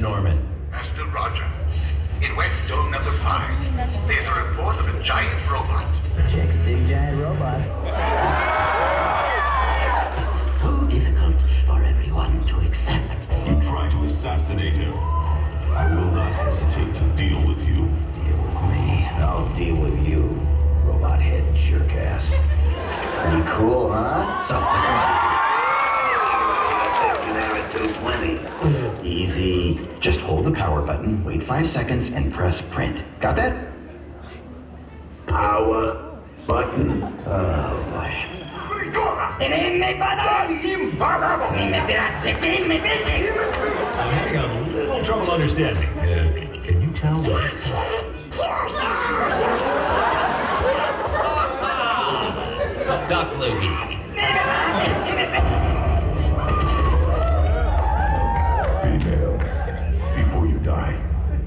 Norman. Master Roger. In West Dome number 5, there's a report of a giant robot. Chicks dig giant robots. It's so difficult for everyone to accept. You try to assassinate him. I will not hesitate to deal with you. Deal with me. I'll deal with you, robot head jerk ass. Pretty cool, huh? So, at 220. Easy. Just hold the power button, wait 5 seconds, and press print. Got that? Power button. Oh, boy. I'm having a little trouble understanding. Can you tell Duck Loogie. Female, before you die,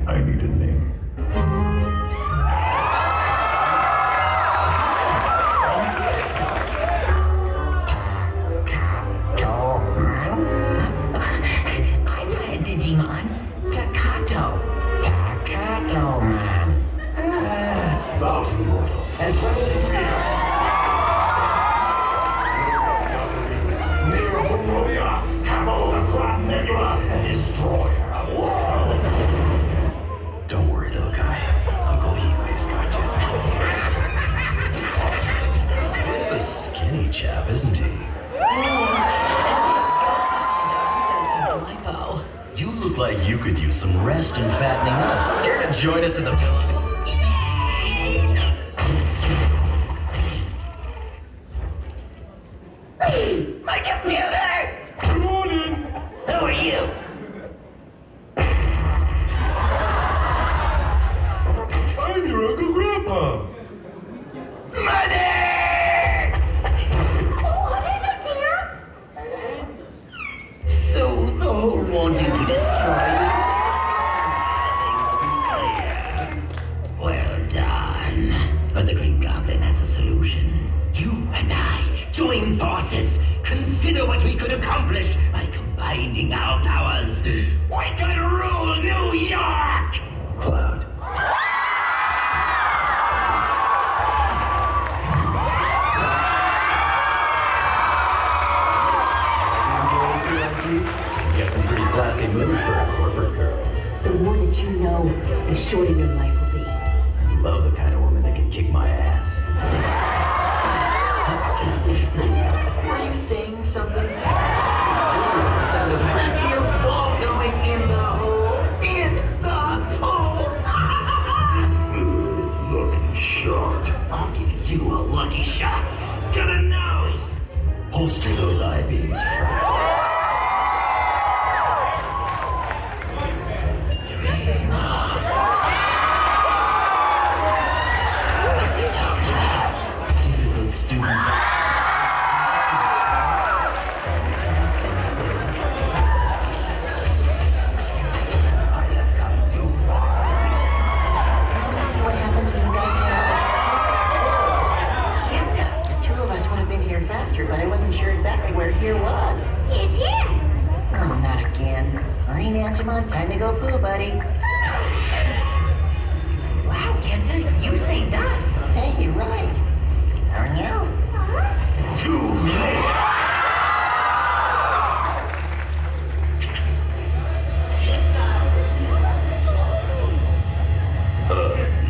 I need a name. I'm not a Digimon. Takato. Takato, man. Thou art immortal and travel in fear. Near Homoria, Camo the Quad Nebula, and destroyer of worlds. Don't worry, little guy. Uncle Heatwave's got you. Bit of a skinny chap, isn't he? You look like you could use some rest and fattening up. Care to join us at the villa? Hey, my computer! Good morning. Who are you? I'm your Uncle Grandpa. Mother! What is it, dear? So the whole wanting to destroy you? Well done. But the Green Goblin has a solution. You and I join forces. Consider what we could accomplish by combining our powers. We could rule New York! Cloud. Get some pretty classy moves for a corporate girl. The more that you know, the shorter your life will be. Love the kind of woman that can kick my ass. Were you saying something? Sound of Rattiel's ball going in the hole. In the hole. Lucky shot. I'll give you a lucky shot to the nose. Holster those eye beams, friend. What's he talking about? Difficult students. I have come too far to be denied. We'll see what happens when you guys have the two of us would have been here faster, but I wasn't sure exactly where here was. He's here! Oh, not again. Marine Angemon, time to go poo, buddy. Wow, Kenta, you saved us. Hey, you're right. How are you? Too late.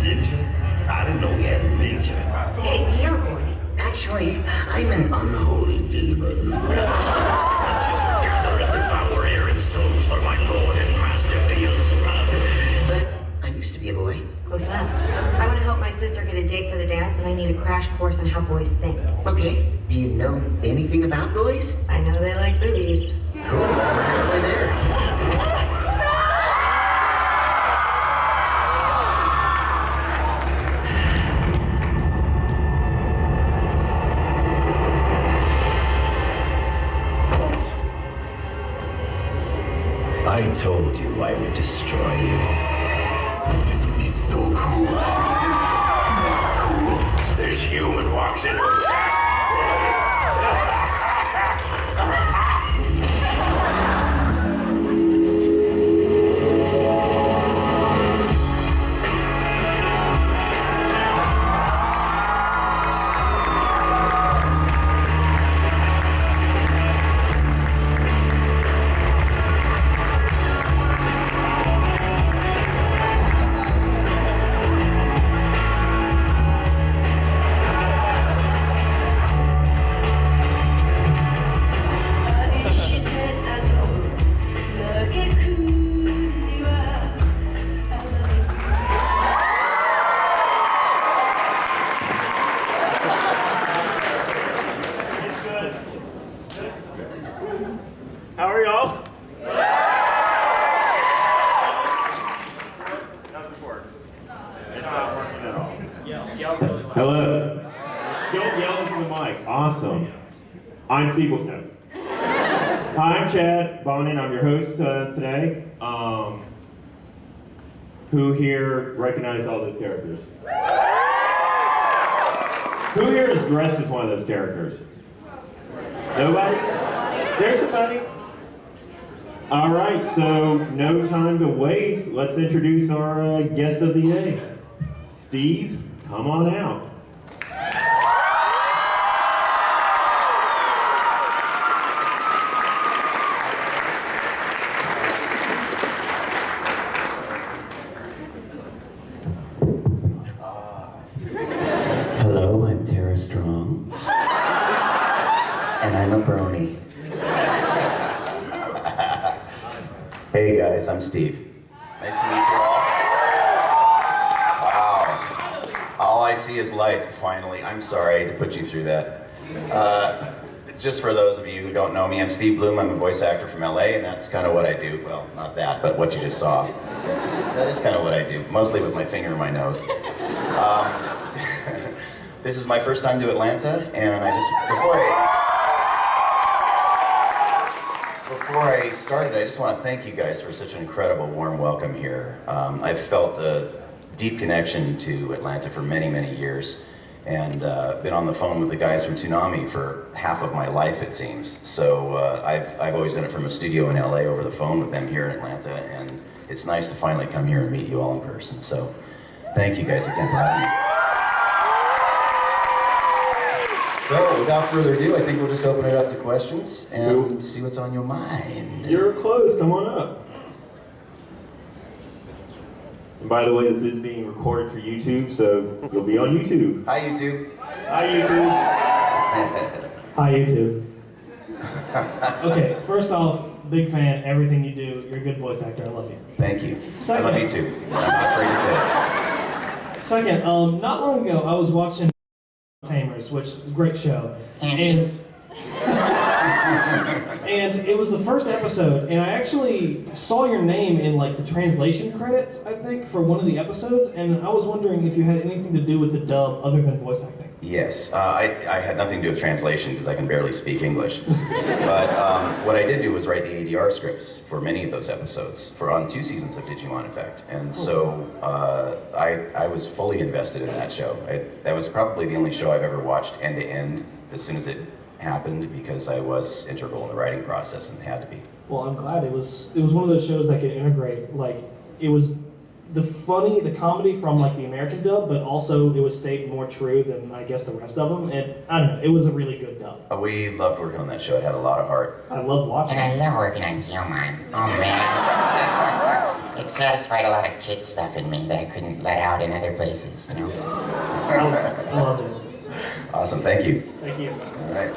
Ninja? I didn't know we had a ninja. Hey, you're boy. Actually, I'm an unholy demon. Gather and devour erring souls for my lord and master Beelzebub. But I used to be a boy. Close enough. I want to help my sister get a date for the dance, and I need a crash course on how boys think. Okay, do you know anything about boys? I know they like boobies. Cool, we're halfway there. I told you I would destroy you. This would be so cool. Not cool. This human walks into attack. Hello. Don't yell into the mic. Awesome. I'm Steve. No. Hi, I'm Chad Bonin. I'm your host today. Who here recognized all those characters? Who here is dressed as one of those characters? Nobody? There's somebody. All right, so no time to waste. Let's introduce our guest of the day. Steve, come on out. Hello, I'm Tara Strong. And I'm a brony. Hey guys, I'm Steve. Nice to meet you all. Wow. All I see is lights, finally. I'm sorry to put you through that. Just for those of you who don't know me, I'm Steve Blum. I'm a voice actor from LA, and that's kind of what I do. Well, not that, but what you just saw. That is kind of what I do, mostly with my finger in my nose. This is my first time to Atlanta, and before I started, I just want to thank you guys for such an incredible warm welcome here. I've felt a deep connection to Atlanta for many, many years, and been on the phone with the guys from Toonami for half of my life, it seems. So I've always done it from a studio in LA over the phone with them here in Atlanta, and it's nice to finally come here and meet you all in person. So thank you guys again for having me. So, without further ado, I think we'll just open it up to questions and see what's on your mind. You're close, come on up. And by the way, this is being recorded for YouTube, so you'll be on YouTube. Hi, YouTube. Hi, YouTube. Hi, YouTube. Okay, first off, big fan, everything you do. You're a good voice actor, I love you. Thank you. Second, I love you too. I'm not afraid to say it. Second, not long ago, I was watching Tamers, which is a great show, and it was the first episode, and I actually saw your name in like the translation credits, I think, for one of the episodes, and I was wondering if you had anything to do with the dub other than voice acting. Yes, I had nothing to do with translation because I can barely speak English. But what I did do was write the ADR scripts for many of those episodes, on 2 seasons of Digimon, in fact. And so I was fully invested in that show. That was probably the only show I've ever watched end to end as soon as it happened, because I was integral in the writing process and had to be. Well, I'm glad it was one of those shows that could integrate, like, it was the comedy from like the American dub, but also it was stayed more true than I guess the rest of them, and I don't know, it was a really good dub. We loved working on that show. It had a lot of heart. I love watching And I love working on Gilmon. Oh man. It satisfied a lot of kid stuff in me that I couldn't let out in other places, you know? I love it. Awesome, thank you. Thank you. All right.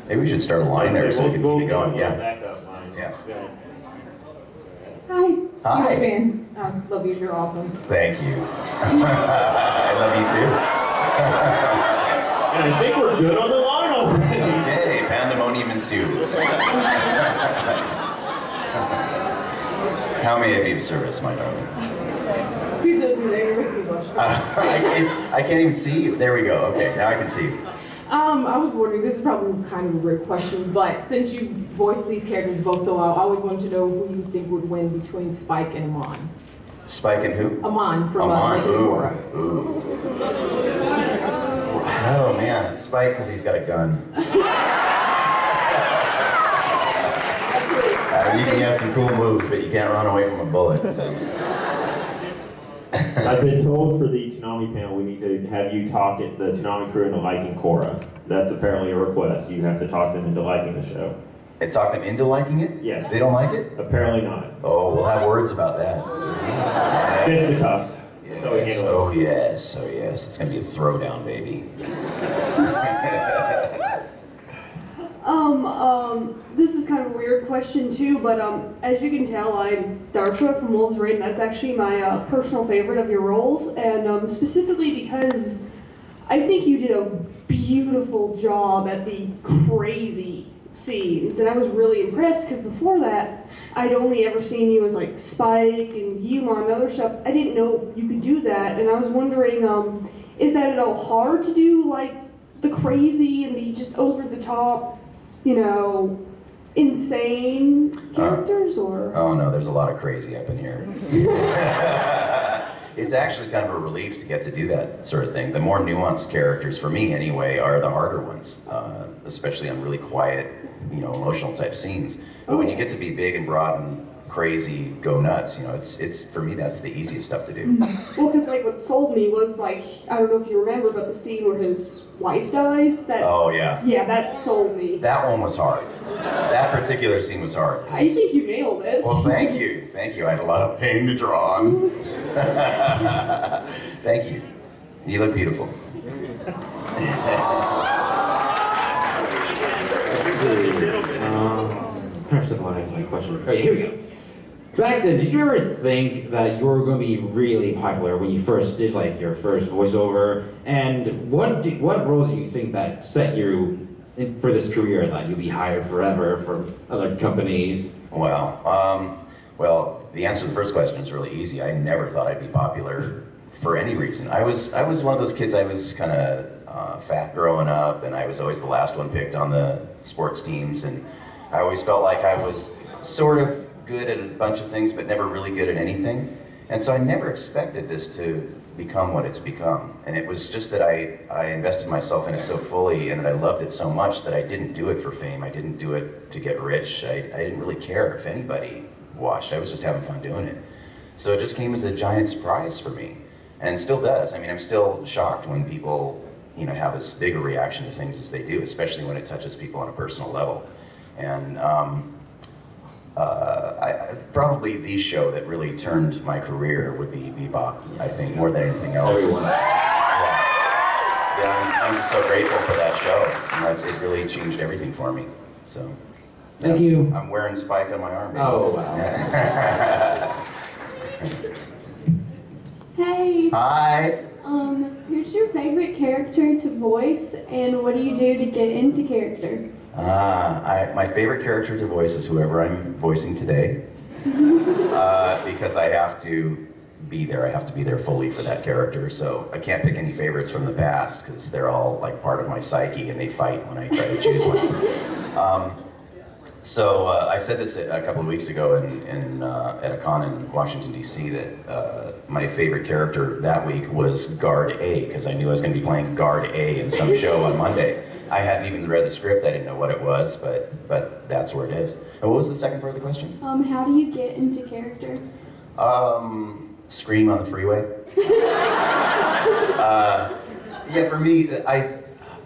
Maybe we should start a line there so we can keep it going. Yeah. Backup line. Yeah. Hi. Hi. Huge fan. I love you. You're awesome. Thank you. I love you too. And I think we're good on the line already. Okay, pandemonium ensues. How may I be of service, my darling? Please don't do that. You're making me blush. I can't even see you. There we go. Okay, now I can see you. I was wondering, this is probably kind of a weird question, but since you voiced these characters both so well, I always wanted to know who you think would win between Spike and Amon. Spike and who? Amon from Amon. Legend of Korra. Ooh. Oh man, Spike because he's got a gun. You can have some cool moves, but you can't run away from a bullet. So. I've been told for the Toonami panel we need to have you talk the Toonami crew into liking Korra. That's apparently a request. You have to talk them into liking the show. And talk them into liking it? Yes. They don't like it? Apparently not. Oh, we'll have words about that. Fisticuffs. Yes. Oh yes, oh yes. It's gonna be a throwdown, baby. This is kind of a weird question too, but as you can tell, I'm Darsha from Wolves Raid, and that's actually my personal favorite of your roles, and specifically because I think you did a beautiful job at the crazy scenes, and I was really impressed because before that, I'd only ever seen you as like Spike and Yuma and other stuff. I didn't know you could do that, and I was wondering, is that at all hard to do, like the crazy and the just over the top, insane characters, or? Oh no, there's a lot of crazy up in here. It's actually kind of a relief to get to do that sort of thing. The more nuanced characters, for me anyway, are the harder ones, especially on really quiet, emotional type scenes. But when you get to be big and broad and crazy, go nuts, it's for me, that's the easiest stuff to do. Well, because like what sold me was like, I don't know if you remember, but the scene where his wife dies. Oh yeah. Yeah, that sold me. That one was hard. That particular scene was hard. I think you nailed it. Well, thank you. I had a lot of pain to draw on. Thank you. You look beautiful. Perhaps I want to ask my question. Okay, here we go. Back then, did you ever think that you were going to be really popular when you first did like your first voiceover? And what role did you think that set you for this career, that you'll be hired forever from other companies? Well, the answer to the first question is really easy. I never thought I'd be popular for any reason. I was one of those kids. I was kind of fat growing up, and I was always the last one picked on the sports teams, and I always felt like I was sort of good at a bunch of things, but never really good at anything. And so I never expected this to become what it's become. And it was just that I invested myself in it so fully, and that I loved it so much that I didn't do it for fame. I didn't do it to get rich. I didn't really care if anybody watched. I was just having fun doing it. So it just came as a giant surprise for me, and still does. I mean, I'm still shocked when people, have as big a reaction to things as they do, especially when it touches people on a personal level. And probably the show that really turned my career would be Bebop, I think, more than anything else. Everyone. Yeah, I'm just so grateful for that show. It really changed everything for me. So. Thank you. I'm wearing Spike on my arm, baby. Oh, wow. Hey. Hi. Who's your favorite character to voice, and what do you do to get into character? My favorite character to voice is whoever I'm voicing today, because I have to be there. I have to be there fully for that character. So I can't pick any favorites from the past, because they're all like part of my psyche, and they fight when I try to choose one. So I said this a couple of weeks ago at a con in Washington, D.C., that my favorite character that week was Guard A, because I knew I was going to be playing Guard A in some show on Monday. I hadn't even read the script. I didn't know what it was, but that's where it is. And what was the second part of the question? How do you get into character? Scream on the freeway. Yeah, for me,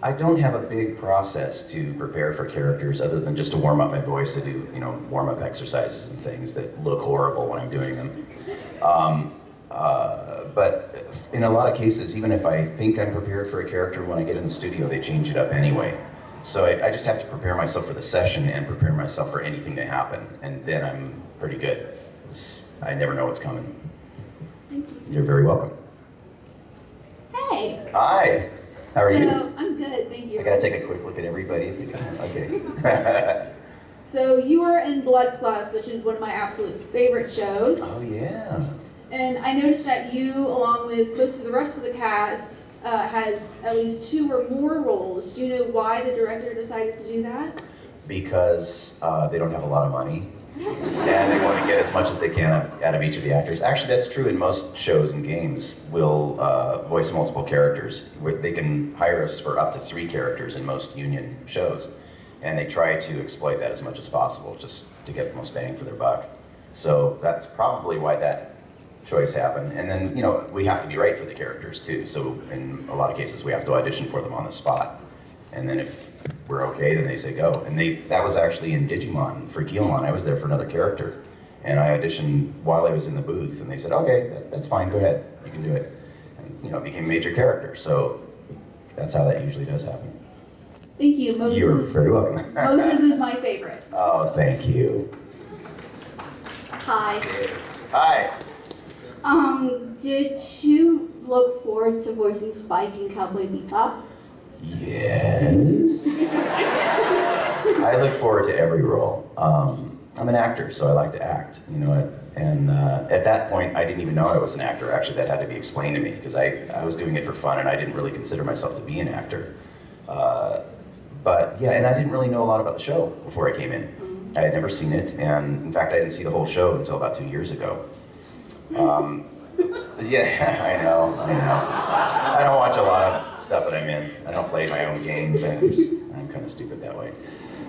I don't have a big process to prepare for characters other than just to warm up my voice, to do, warm-up exercises and things that look horrible when I'm doing them. But in a lot of cases, even if I think I'm prepared for a character, when I get in the studio, they change it up anyway. So I just have to prepare myself for the session and prepare myself for anything to happen, and then I'm pretty good. I never know what's coming. Thank you. You're very welcome. Hey. Hi. How are you? I'm good, thank you. I gotta take a quick look at everybody as they come in. Okay. So you were in Blood Plus, which is one of my absolute favorite shows. Oh yeah. And I noticed that you, along with most of the rest of the cast, has at least 2 or more roles. Do you know why the director decided to do that? Because they don't have a lot of money, and they want to get as much as they can out of each of the actors. Actually, that's true in most shows and games. We'll voice multiple characters. They can hire us for up to 3 characters in most union shows, and they try to exploit that as much as possible, just to get the most bang for their buck. So that's probably why that choice happened. And then, we have to be right for the characters too. So in a lot of cases, we have to audition for them on the spot. And then if we're okay, then they say go. And that was actually in Digimon for Guilmon. I was there for another character, and I auditioned while I was in the booth, and they said, okay, that's fine, go ahead, you can do it. And it became a major character. So that's how that usually does happen. Thank you, Moses. You're very welcome. Moses is my favorite. Oh, thank you. Hi. Hi. Did you look forward to voicing Spike in Cowboy Bebop? Yes. I look forward to every role. I'm an actor, so I like to act, you know, and at that point, I didn't even know I was an actor. Actually, that had to be explained to me, because I was doing it for fun, and I didn't really consider myself to be an actor. But yeah, and I didn't really know a lot about the show before I came in. I had never seen it, and in fact, I didn't see the whole show until about 2 years ago. Yeah, I know. I don't watch a lot of stuff that I'm in. I don't play my own games. I'm kind of stupid that way.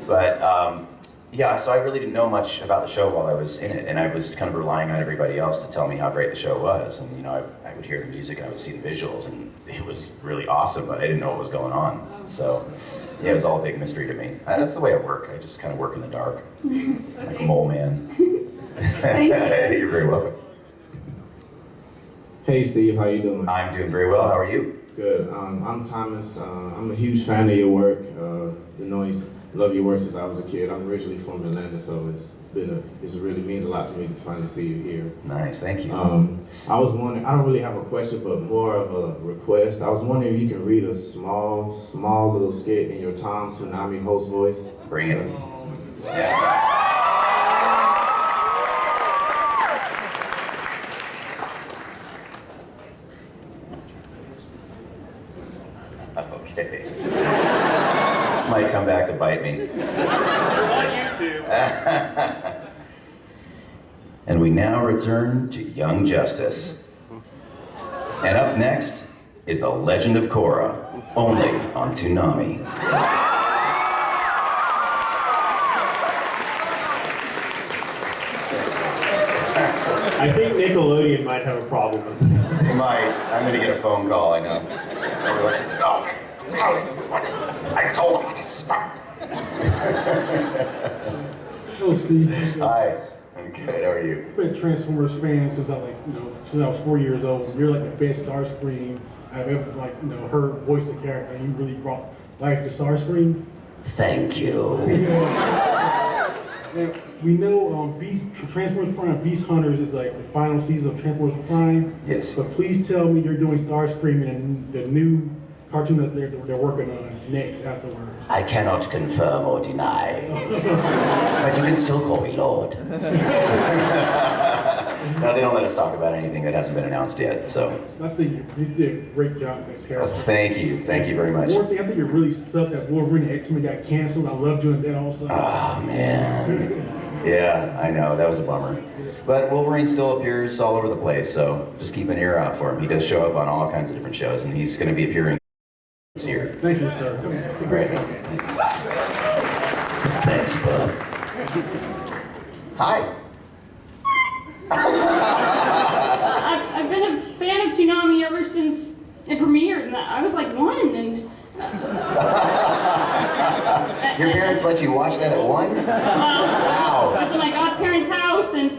But yeah, so I really didn't know much about the show while I was in it, and I was kind of relying on everybody else to tell me how great the show was. And you know, I would hear the music and I would see the visuals, and it was really awesome, but I didn't know what was going on. So yeah, it was all a big mystery to me. That's the way I work. I just kind of work in the dark, like a mole man. You're very welcome. Hey Steve, how you doing? I'm doing very well. How are you? Good. I'm Thomas. I'm a huge fan of your work. Love your work since I was a kid. I'm originally from Atlanta, so it really means a lot to me to finally see you here. Nice, thank you. I was wondering, I don't really have a question, but more of a request. I was wondering if you can read a small little skit in your Tom Toonami host voice. Bring it. Yeah. Okay. This might come back to bite me. And we now return to Young Justice. And up next is the Legend of Korra, only on Toonami. I think Nickelodeon might have a problem with that. They might. I'm gonna get a phone call, I know. I told him to stop. Hello, Steve. Hi. I'm good. How are you? I've been a Transformers fan since I was 4 years old. You're like the best Starscream I've ever heard voice the character. You really brought life to Starscream. Thank you. Now, we know Transformers Prime Beast Hunters is like the final season of Transformers Prime. Yes. But please tell me you're doing Starscream in the new cartoon that they're working on next afterwards. I cannot confirm or deny, but you can still call me Lord. No, they don't let us talk about anything that hasn't been announced yet, so. I think you did a great job with that character. Thank you very much. One thing, I think you really sucked that Wolverine and X-Men got canceled. I loved doing that also. Oh, man. Yeah, I know, that was a bummer. But Wolverine still appears all over the place, so just keep an ear out for him. He does show up on all kinds of different shows, and he's going to be appearing this year. Thank you, sir. Great. Thanks, bud. Hi. I've been a fan of Toonami ever since it premiered, and I was like 1, and... Your parents let you watch that at 1? Wow. I was at my godparents' house, and...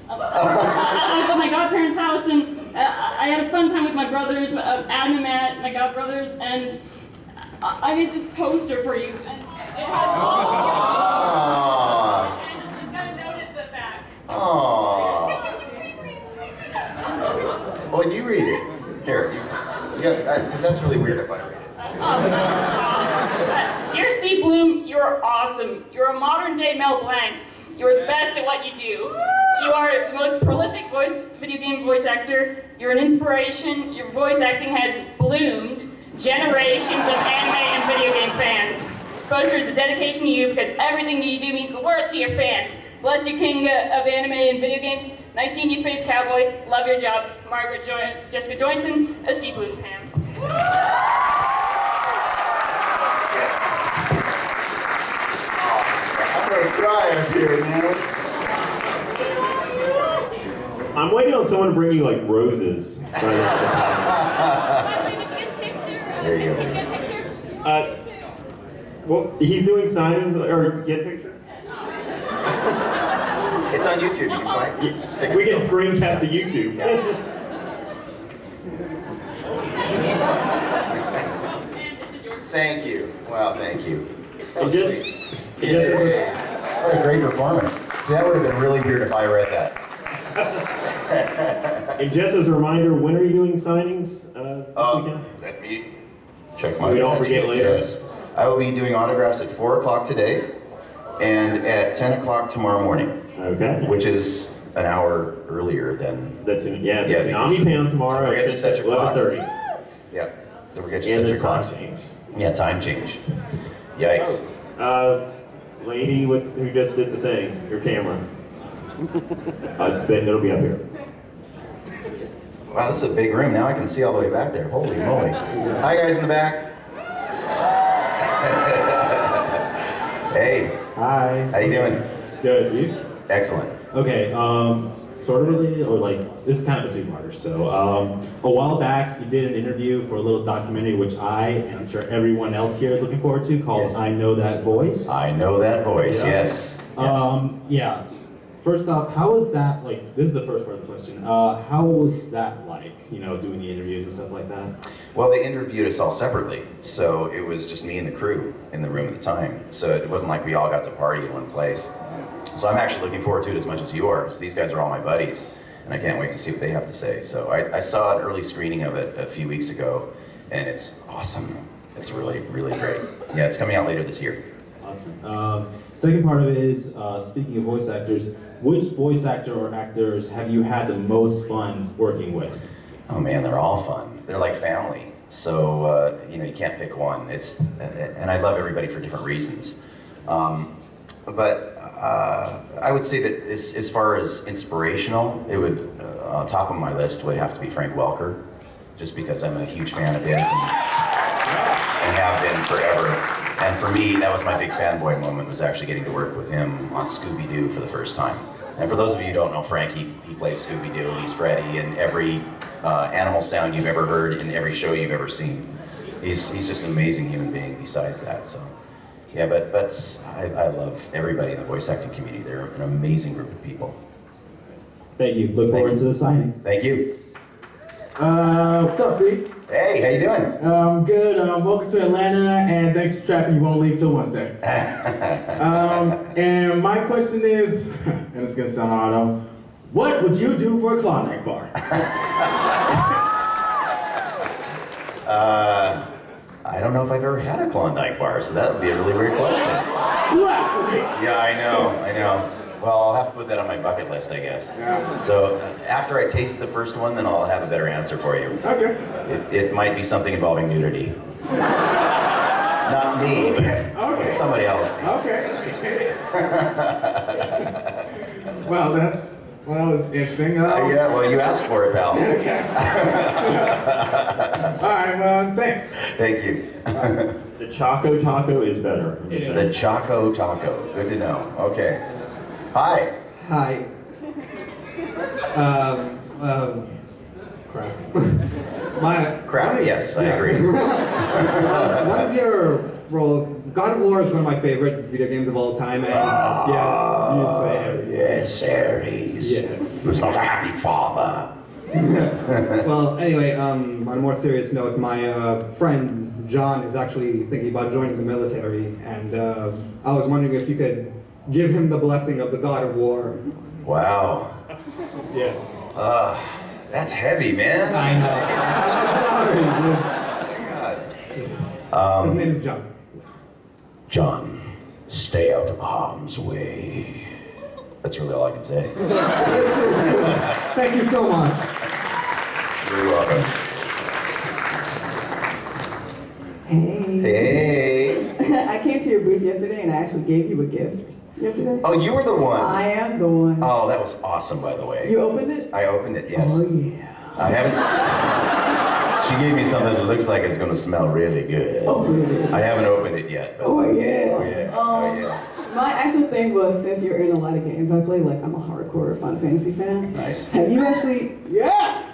I was at my godparents' house, and I had a fun time with my brothers, Adam and Matt, my godbrothers, and I made this poster for you, and it has all and it's got a note at the back. Aww. Well, you read it. Here. Yeah, because that's really weird if I read it. Dear Steve Blum, you're awesome. You're a modern-day Mel Blanc. You're the best at what you do. You are the most prolific video game voice actor. You're an inspiration. Your voice acting has bloomed generations of anime and video game fans. This poster is a dedication to you because everything you do means the world to your fans. Bless you, king of anime and video games. Nice seeing you, Space Cowboy. Love your job. Jessica Joynson, a Steve Blum fan. I'm gonna cry up here, man. I'm waiting on someone to bring you like roses. There you go. Well, he's doing signings or get a picture. It's on YouTube. You can find it. We can screen cap the YouTube. Thank you. Wow, thank you. That was What a great performance. See, that would have been really weird if I read that. And just as a reminder, when are you doing signings this weekend? Let me Check So we don't forget later. Yes. I will be doing autographs at 4 o'clock today and at 10 o'clock tomorrow morning. Okay. Which is an hour earlier than... The Toonami Pound tomorrow at at 11:30. Yeah. Don't forget to set your clocks. Change. Yeah, time change. Yikes. Lady who just did the thing, your camera. It'll be up here. Wow, this is a big room. Now I can see all the way back there. Holy moly. Hi, guys in the back. Hey. Hi. How you doing? Good. You? Excellent. Okay. Sort of related, or like this is kind of a two-parter. So, a while back, you did an interview for a little documentary, which I and I'm sure everyone else here is looking forward to, called "I Know That Voice." I Know That Voice. Yeah. Yes. Yeah. First off, how was that, like, this is the first part of the question, how was that like, doing the interviews and stuff like that? Well, they interviewed us all separately, so it was just me and the crew in the room at the time. So it wasn't like we all got to party in one place. So I'm actually looking forward to it as much as you are, because these guys are all my buddies, and I can't wait to see what they have to say. So I saw an early screening of it a few weeks ago, and it's awesome. It's really, really great. Yeah, it's coming out later this year. Awesome. Second part of it is, speaking of voice actors, which voice actor or actors have you had the most fun working with? Oh man, they're all fun. They're like family. So, you can't pick one. And I love everybody for different reasons. But I would say that as far as inspirational, it would, top of my list would have to be Frank Welker, just because I'm a huge fan of his and have been forever. And for me, that was my big fanboy moment, was actually getting to work with him on Scooby-Doo for the first time. And for those of you who don't know Frank, he plays Scooby-Doo. He's Freddy in every animal sound you've ever heard, in every show you've ever seen. He's just an amazing human being besides that. So, yeah, but I love everybody in the voice acting community. They're an amazing group of people. Thank you. Look forward to the signing. Thank you. What's up, Steve? Hey, how you doing? Good. Welcome to Atlanta, and thanks for traffic. You won't leave till Wednesday. And my question is, and it's gonna sound odd, what would you do for a Klondike bar? I don't know if I've ever had a Klondike bar, so that would be a really weird question. Blasphemy! Yeah, I know. Well, I'll have to put that on my bucket list, I guess. Yeah. So after I taste the first one, then I'll have a better answer for you. Okay. It might be something involving nudity. Not me, but somebody else. Okay. Well, that was interesting. Yeah, well, you asked for it, pal. Okay. All right, well, thanks. Thank you. The Choco Taco is better. The Choco Taco. Good to know. Okay. Hi. Hi. Crap. Crap, yes, I agree. One of your roles, God of War is one of my favorite video games of all time, and yes, you play it. Yes, Ares. Yes. Who's not a happy father. Well, anyway, on a more serious note, my friend John is actually thinking about joining the military, and I was wondering if you could give him the blessing of the God of War. Wow. Yes. That's heavy, man. I know. His name is John. John, stay out of harm's way. That's really all I can say. Thank you so much. You're welcome. Hey. I came to your booth yesterday and I actually gave you a gift yesterday. Oh, you were the one. I am the one. Oh, that was awesome, by the way. You opened it? I opened it, yes. Oh, yeah. I haven't. She gave me something that looks like it's going to smell really good. Oh, really? I haven't opened it yet. But... Oh, yeah. Oh, yeah. Oh, yeah. My actual thing was, since you're in a lot of games I play, like, I'm a hardcore Final Fantasy fan. Nice. Have you actually... Yeah!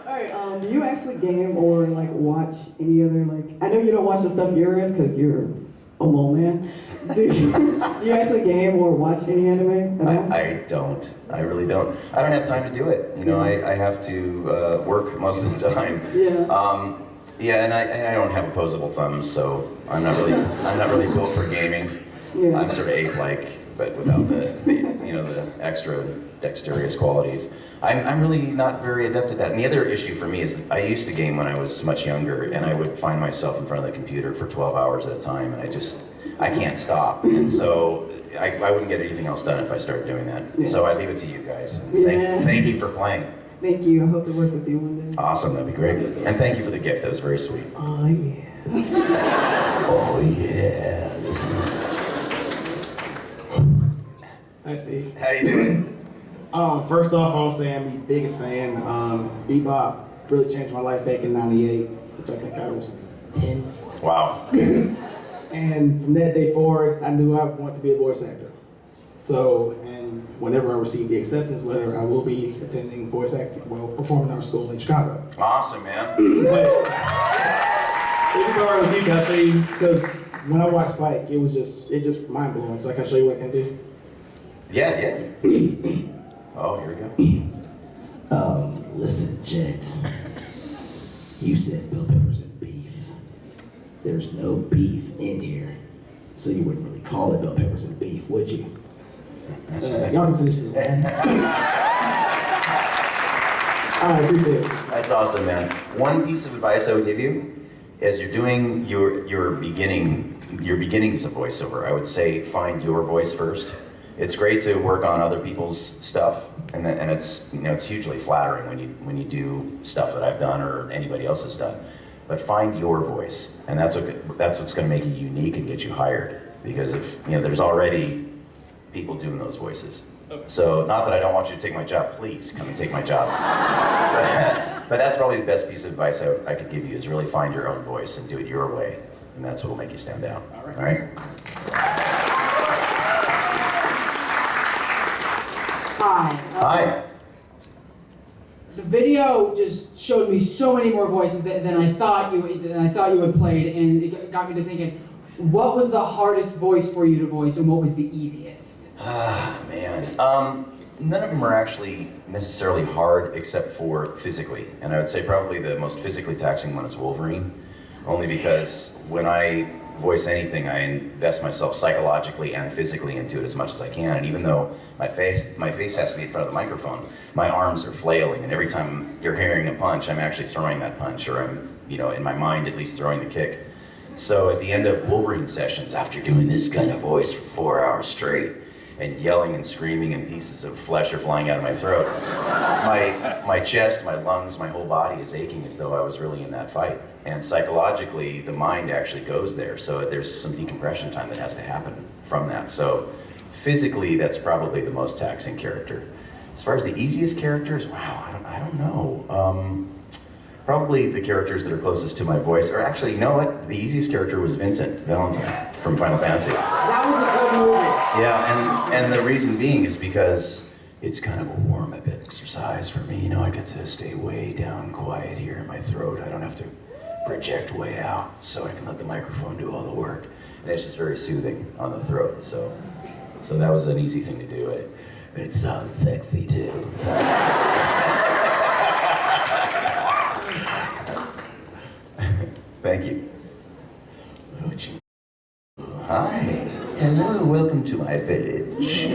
Alright, do you actually game or, like, watch any other, like... I know you don't watch the stuff you're in, because you're a mole man. Do you actually game or watch any anime at all? I don't. I really don't. I don't have time to do it. I have to work most of the time. Yeah. Yeah, and I don't have opposable thumbs, so I'm not really built for gaming. Yeah. I'm sort of ape-like. but without the extra dexterous qualities. I'm really not very adept at that. And the other issue for me is I used to game when I was much younger, and I would find myself in front of the computer for 12 hours at a time, and I can't stop. And so I wouldn't get anything else done if I started doing that. Yeah. So I leave it to you guys. And Yeah. thank you for playing. Thank you. I hope to work with you one day. Awesome, that'd be great. And thank you for the gift, that was very sweet. Oh, yeah. Oh yeah, listen. Hi, Steve. How you doing? First off, I want to say I'm the biggest fan. Bebop really changed my life back in '98, which I think I was 10. Wow. And from that day forward, I knew I wanted to be a voice actor. So, and whenever I receive the acceptance letter, I will be attending voice acting, performing art school in Chicago. Awesome, man. But if it's all right with you, can I show you? Because when I watched Spike, it just mind blowing. So I can show you what I can do. Yeah. Oh, here we go. Listen, Jet. You said bell peppers and beef. There's no beef in here. So you wouldn't really call it bell peppers and beef, would you? Y'all can finish it. I appreciate it. That's awesome, man. One piece of advice I would give you, as you're doing your beginnings of voiceover, I would say find your voice first. It's great to work on other people's stuff, and it's hugely flattering when you do stuff that I've done or anybody else has done. But find your voice, and that's what's going to make you unique and get you hired. Because if there's already people doing those voices. So not that I don't want you to take my job, please come and take my job. But that's probably the best piece of advice I could give you is really find your own voice and do it your way, and that's what will make you stand out. All right? Hi. Hi. The video just showed me so many more voices than I thought you had played, and it got me to thinking, what was the hardest voice for you to voice, and what was the easiest? Ah, man. None of them are actually necessarily hard except for physically. And I would say probably the most physically taxing one is Wolverine. Only because when I voice anything, I invest myself psychologically and physically into it as much as I can. And even though my face has to be in front of the microphone, my arms are flailing. And every time you're hearing a punch, I'm actually throwing that punch, or I'm, in my mind at least throwing the kick. So at the end of Wolverine sessions, after doing this kind of voice for 4 hours straight, and yelling and screaming and pieces of flesh are flying out of my throat, my chest, my lungs, my whole body is aching as though I was really in that fight. And psychologically, the mind actually goes there. So there's some decompression time that has to happen from that. So physically, that's probably the most taxing character. As far as the easiest characters, wow, I don't know. Probably the characters that are closest to my voice, or actually, you know what? The easiest character was Vincent Valentine from Final Fantasy. That was a good movie. Yeah, and the reason being is because it's kind of a warm-up exercise for me. I get to stay way down quiet here in my throat. I don't have to project way out, so I can let the microphone do all the work. And it's just very soothing on the throat, so that was an easy thing to do. It sounds sexy too. So. Thank you. Hi. Hello, welcome to my village.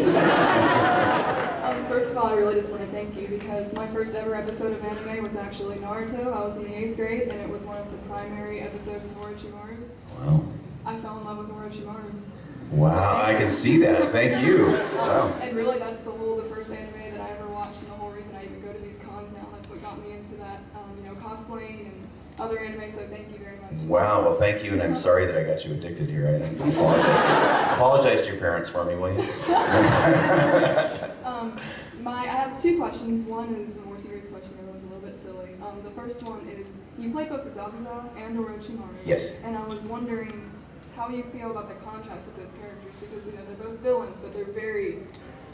First of all, I really just want to thank you because my first ever episode of anime was actually Naruto. I was in the 8th grade and it was one of the primary episodes of Orochimaru. Wow. I fell in love with Orochimaru. Wow, I can see that. Thank you. Wow. And really that's the first anime that I ever watched and the whole reason I even go to these cons now. That's what got me into that, cosplaying and other anime, so thank you very much. Wow, well thank you, and I'm sorry that I got you addicted here. I apologize to your parents for me, will you? I have two questions. One is a more serious question, the other one's a little bit silly. The first one is, you play both the Zabuza and Orochimaru. Yes. And I was wondering how you feel about the contrast of those characters, because they're both villains, but they're very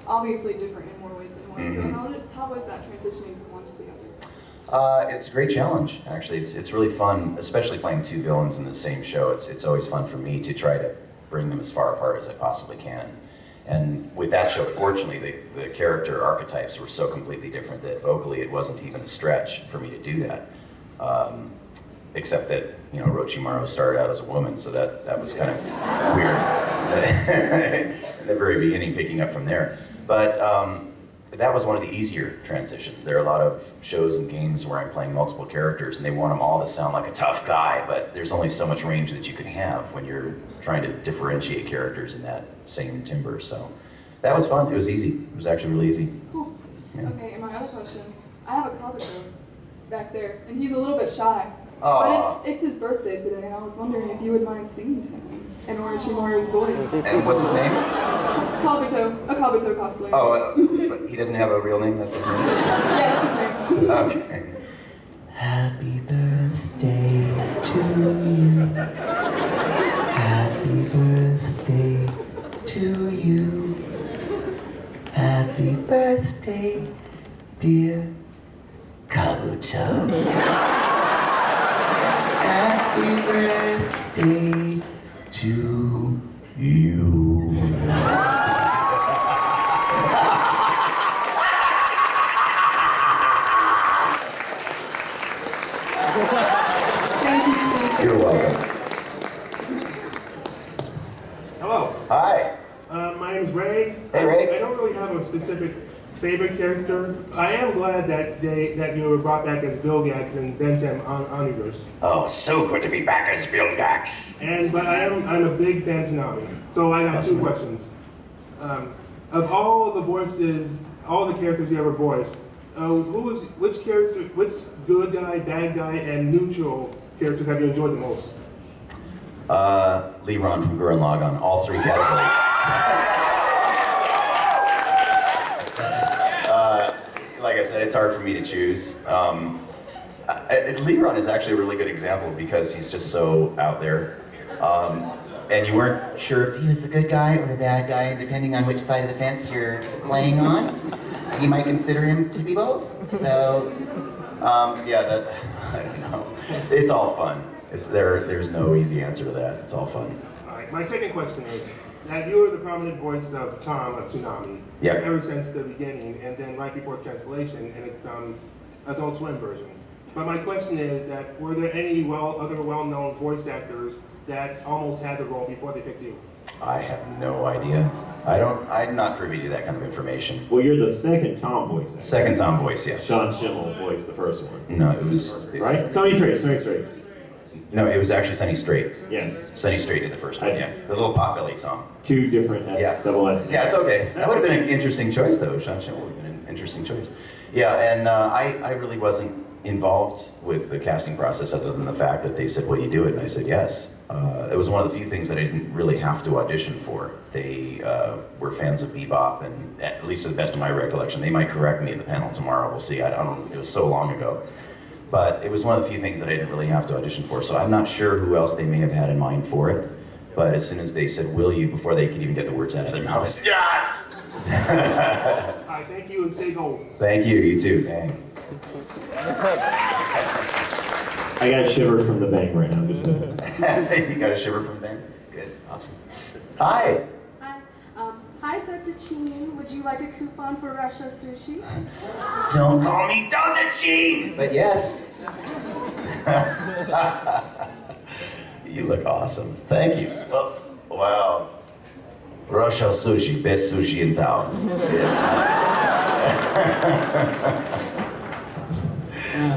obviously different in more ways than one. Mm-hmm. So how was that transitioning from one to the other? It's a great challenge, actually. It's really fun, especially playing two villains in the same show. It's always fun for me to try to bring them as far apart as I possibly can. And with that show, fortunately, the character archetypes were so completely different that vocally it wasn't even a stretch for me to do that. Except that, Orochimaru started out as a woman, so that was kind of weird. in the very beginning, picking up from there. But that was one of the easier transitions. There are a lot of shows and games where I'm playing multiple characters and they want them all to sound like a tough guy, but there's only so much range that you can have when you're trying to differentiate characters in that same timbre. So that was fun. It was easy. It was actually really easy. Cool. Yeah. Okay, and my other question. I have a Cowboy back there, and he's a little bit shy. Aw. But it's his birthday today, and I was wondering if you would mind singing to him in order to honor his voice. And what's his name? Kabuto, a Kabuto cosplayer. Oh, but he doesn't have a real name? That's his name? Yeah, that's his name. Okay. Happy birthday to you. Happy birthday to you. Happy birthday, dear Kabuto. Happy birthday to you. You're welcome. Hello. Hi. My name's Ray. Hey, Ray. I don't really have a specific favorite character. I am glad that you were brought back as Vilgax and Bentham Onigers. Oh, so good to be back as Vilgax. But I'm a big fan of Toonami. So I got two questions. Of all the voices, all the characters you ever voiced, which good guy, bad guy, and neutral characters have you enjoyed the most? Leron from Gurren Lagann, all three categories. Like I said, it's hard for me to choose. Leron is actually a really good example because he's just so out there. And you weren't sure if he was a good guy or a bad guy, and depending on which side of the fence you're playing on, you might consider him to be both. So, yeah, I don't know. It's all fun. There's no easy answer to that. It's all fun. All right. My second question is that you were the prominent voice of Tom of Toonami ever since the beginning, and then right before cancellation, and it's Adult Swim version. But my question is that were there any other well-known voice actors that almost had the role before they picked you? I have no idea. I'm not privy to that kind of information. Well, you're the second Tom voice actor. Second Tom voice, yes. Sean Schimmel voiced the first one. No, it was... Right? Sonny Strait. No, it was actually Sunny Straight. Yes. Sunny Straight did the first one, yeah. The little potbelly Tom. Two different double S. Yeah, it's okay. That would have been an interesting choice, though. Sean Schimmel would have been an interesting choice. Yeah, and I really wasn't involved with the casting process other than the fact that they said, will you do it? And I said, yes. It was one of the few things that I didn't really have to audition for. They were fans of Bebop, and at least to the best of my recollection, they might correct me in the panel tomorrow, we'll see. I don't know, it was so long ago. But it was one of the few things that I didn't really have to audition for, so I'm not sure who else they may have had in mind for it. But as soon as they said, will you, before they could even get the words out of their mouth, I said, yes! All right, thank you, and stay gold. Thank you, you too, dang. I got a shiver from the bang right now, just saying. You got a shiver from the bang? Good, awesome. Hi! Hi, Dr. Chin. Would you like a coupon for Russia sushi? Don't call me Dr. Chin! But yes. You look awesome. Thank you. Oh, wow. Russia sushi, best sushi in town.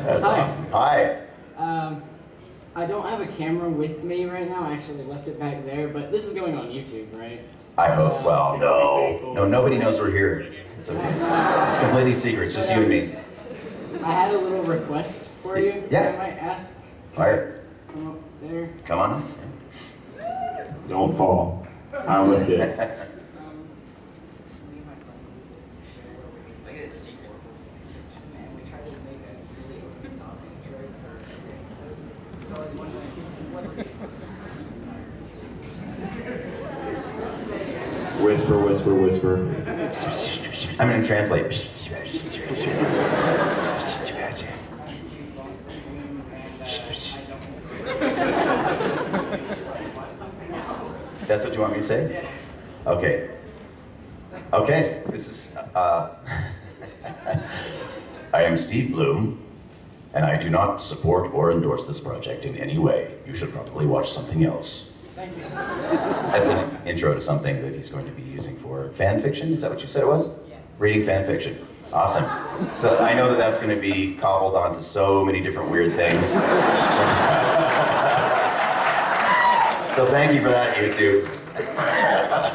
That's Hi. awesome. Hi. I don't have a camera with me right now. I actually left it back there, but this is going on YouTube, right? I hope. Well, no, nobody knows we're here. It's okay. It's completely secret. It's just you and me. I had a little request for you. Yeah. I might ask. Fire. Come up there. Come on. Don't fall. I almost did. Whisper, whisper, whisper. I'm going to translate. That's what you want me to say? Okay. Okay, this is, I am Steve Blum, and I do not support or endorse this project in any way. You should probably watch something else. Thank you. That's an intro to something that he's going to be using for fan fiction. Is that what you said it was? Yeah. Reading fan fiction. Awesome. So I know that that's going to be cobbled onto so many different weird things. So thank you for that, YouTube.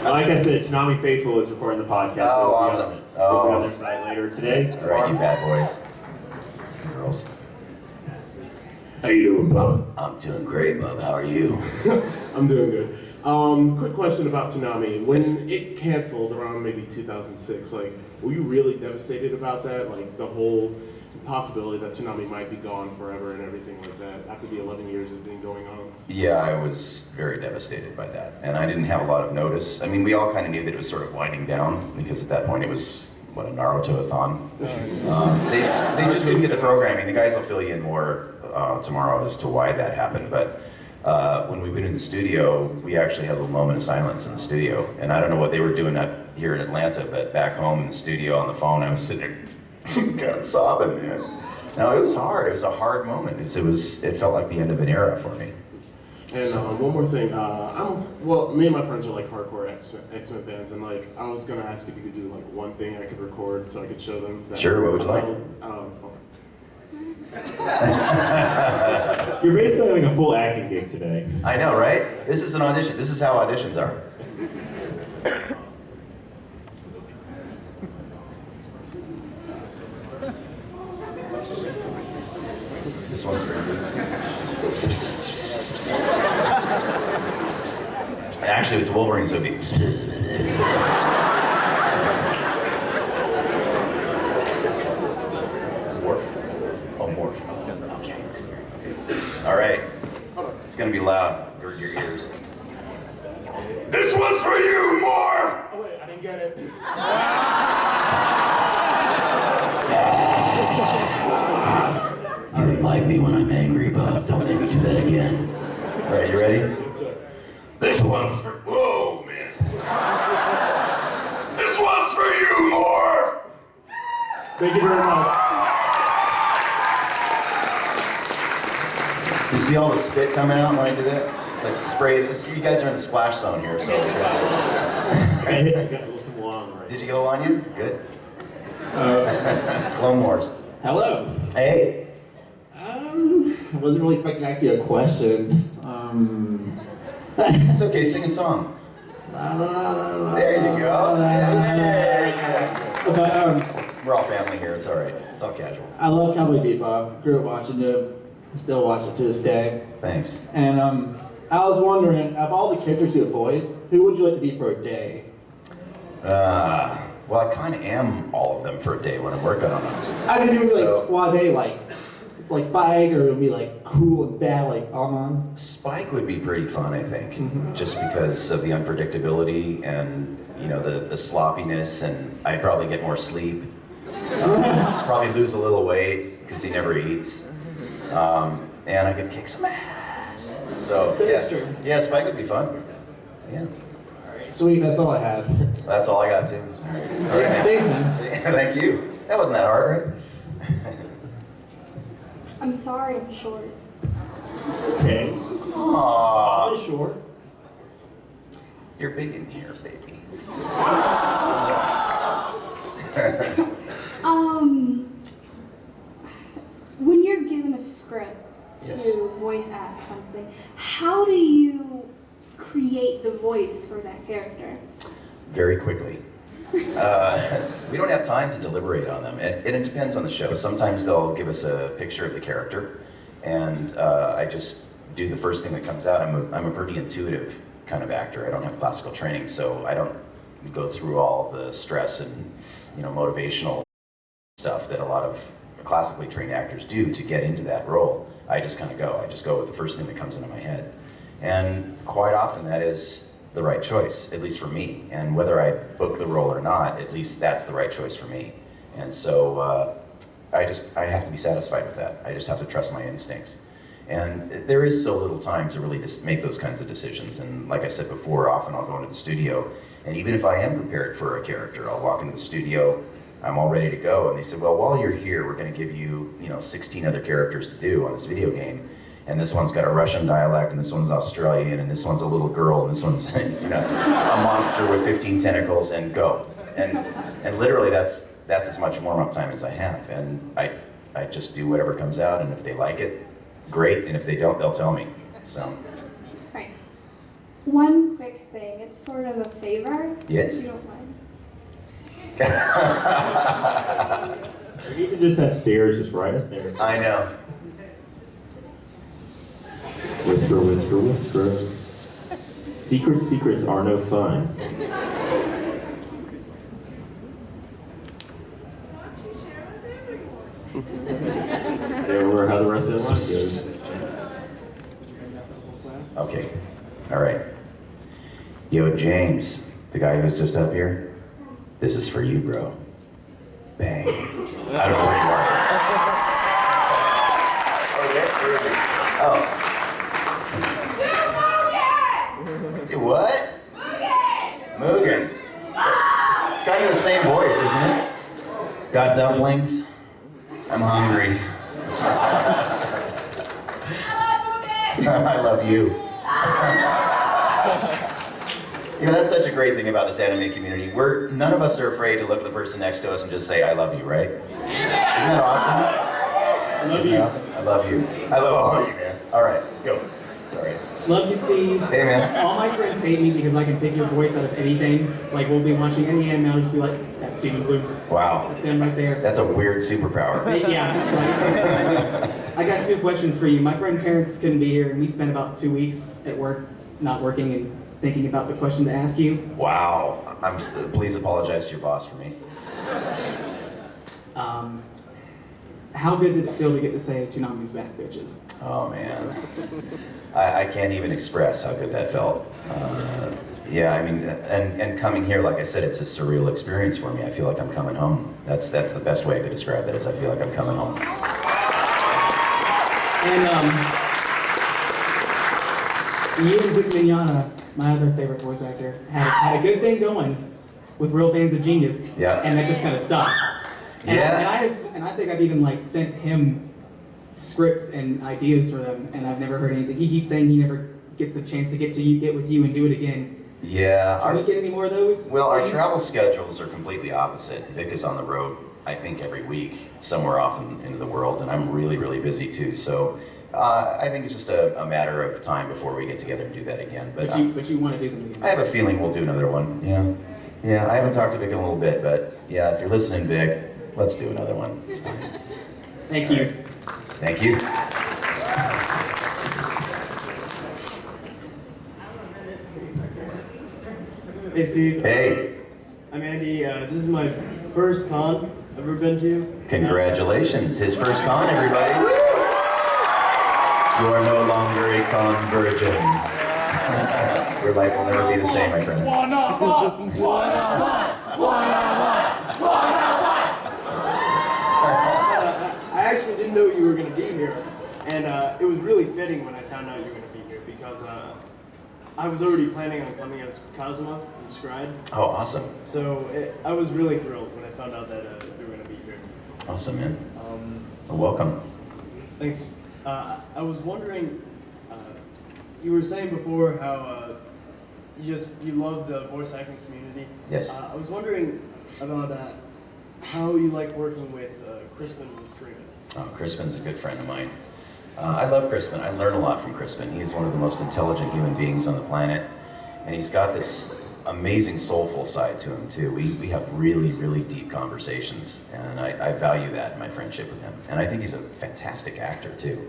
Like I said, Toonami Faithful is recording the podcast. Oh, awesome. It'll be on their site later today. All right, you bad boys. Girls. How you doing, Bubba? I'm doing great, Bub. How are you? I'm doing good. Quick question about Toonami. When it canceled around maybe 2006, like, were you really devastated about that? Like, the whole possibility that Toonami might be gone forever and everything like that after the 11 years of being going on? Yeah, I was very devastated by that. And I didn't have a lot of notice. I mean, we all kind of knew that it was sort of winding down because at that point it was, what, a Naruto-a-thon? They just couldn't get the programming. The guys will fill you in more tomorrow as to why that happened. But when we went in the studio, we actually had a little moment of silence in the studio. And I don't know what they were doing up here in Atlanta, but back home in the studio on the phone, I was sitting there kind of sobbing, man. No, it was hard. It was a hard moment. It felt like the end of an era for me. And one more thing, me and my friends are like hardcore X-Men fans, and like I was gonna ask if you could do like one thing I could record so I could show them. Sure. What would you like? You're basically having a full acting gig today. I know, right? This is an audition. This is how auditions are. This one's for you. Actually, it's Wolverine, so it'd be. Okay. All right. It's gonna be loud. Gird your ears. This one's for you, Morph! Oh wait, I didn't get it. You wouldn't like me when I'm angry, Bob. Don't make me do that again. All right, you ready? Yes, sir. This one's for. Whoa, man. This one's for you, Morph! Thank you very much. You see all the spit coming out when I did that? It's like spray. You guys are in the splash zone here, so. Did you get a little on you? Good. Clone Wars. Hello. Hey. I wasn't really expecting to ask you a question. It's okay, sing a song. There you go. Yeah. We're all family here, it's all right. It's all casual. I love Cowboy Bebop. Grew up watching it. Still watch it to this day. Thanks. And I was wondering, of all the characters you have voiced, who would you like to be for a day? Well, I kind of am all of them for a day when I'm working on them. I mean, it would be like Suave, like, it's like Spike, or it would be like cool and bad, like Amon. Spike would be pretty fun, I think, just because of the unpredictability and, you know, the sloppiness, and I'd probably get more sleep. Probably lose a little weight, because he never eats. And I could kick some ass. So, That's true. Yeah, Spike would be fun. Yeah. Alright, sweet, that's all I have. That's all I got, too. All right, Thanks, man. Thank you. That wasn't that hard, right? I'm sorry I'm short. Okay. Aww. Short. You're big in here, baby. When you're given a script to voice act something, how do you create the voice for that character? Very quickly. We don't have time to deliberate on them, and it depends on the show. Sometimes they'll give us a picture of the character, and I just do the first thing that comes out. I'm a pretty intuitive kind of actor. I don't have classical training, so I don't go through all the stress and, you know, motivational stuff that a lot of classically trained actors do to get into that role. I just kind of go. I just go with the first thing that comes into my head, and quite often that is the right choice, at least for me. And whether I book the role or not, at least that's the right choice for me. And so I have to be satisfied with that. I just have to trust my instincts. And there is so little time to really just make those kinds of decisions. And like I said before, often I'll go into the studio, and even if I am prepared for a character, I'll walk into the studio, I'm all ready to go, and they said, well, while you're here, we're gonna give you, 16 other characters to do on this video game. and this one's got a Russian dialect, and this one's Australian, and this one's a little girl, and this one's a monster with 15 tentacles, and go. And literally that's as much warm-up time as I have, and I just do whatever comes out, and if they like it, great, and if they don't, they'll tell me. So. Right. One quick thing, it's sort of a favor. Yes. If you don't mind. You can just have stairs just right up there. I know. Whisper, whisper, whisper. Secrets are no fun. I don't remember how the rest of the line goes. Okay. All right. Yo, James, the guy who's just up here, this is for you, bro. Bang. I don't know where you are. Oh. Do what? Mugen. It's kind of the same voice, isn't it? Got dumplings? I'm hungry. I love you. You know, that's such a great thing about this anime community. None of us are afraid to look at the person next to us and just say, I love you, right? Isn't that awesome? I love you. Awesome? I love you. I love all of you, man. All right, go. Sorry. Love you, Steve. Hey, man. All my friends hate me because I can pick your voice out of anything. Like, we'll be watching any anime, I'll just be like, that's Steven Blum. Wow. That's him right there. That's a weird superpower. Yeah. Right. I got 2 questions for you. My friend Terrence couldn't be here, and we spent about 2 weeks at work, not working, and thinking about the question to ask you. Wow. Please apologize to your boss for me. How good did it feel to get to say Toonami's back, bitches? Oh, man. I can't even express how good that felt. Yeah, I mean, and coming here, like I said, it's a surreal experience for me. I feel like I'm coming home. That's the best way I could describe it, is I feel like I'm coming home. And you and Vic Mignogna, my other favorite voice actor, had a good thing going with Real Fans of Genius. Yeah. And that just kind of stopped. And Yeah. And I think I've even like sent him scripts and ideas for them, and I've never heard anything. He keeps saying he never gets a chance to get with you and do it again. Yeah. Can we get any more of those? Well, our things? travel schedules are completely opposite. Vic is on the road, I think, every week, somewhere off into the world, and I'm really, really busy too. So I think it's just a matter of time before we get together and do that again. But you want to do them again? I have a feeling we'll do another one. Yeah. Yeah, I haven't talked to Vic in a little bit, but yeah, if you're listening, Vic, let's do another one. It's time. Thank you. Thank you. Hey Steve. Hey. I'm Andy. This is my first con I've ever been to. Congratulations. His first con, everybody. You are no longer a con virgin. Your life will never be the same, my friend. One of us! One of us! One of us! One of us! I actually didn't know you were going to be here, and it was really fitting when I found out you were going to be here because I was already planning on coming as Kazuma from Scribe. Oh, awesome. So I was really thrilled when I found out that you were going to be here. Awesome, man. Well, welcome. Thanks. I was wondering, you were saying before how you love the voice acting community. Yes. I was wondering about how you like working with Crispin Freeman. Oh, Crispin's a good friend of mine. I love Crispin. I learn a lot from Crispin. He's one of the most intelligent human beings on the planet, and he's got this amazing soulful side to him too. We have really, really deep conversations, and I value that in my friendship with him. And I think he's a fantastic actor too.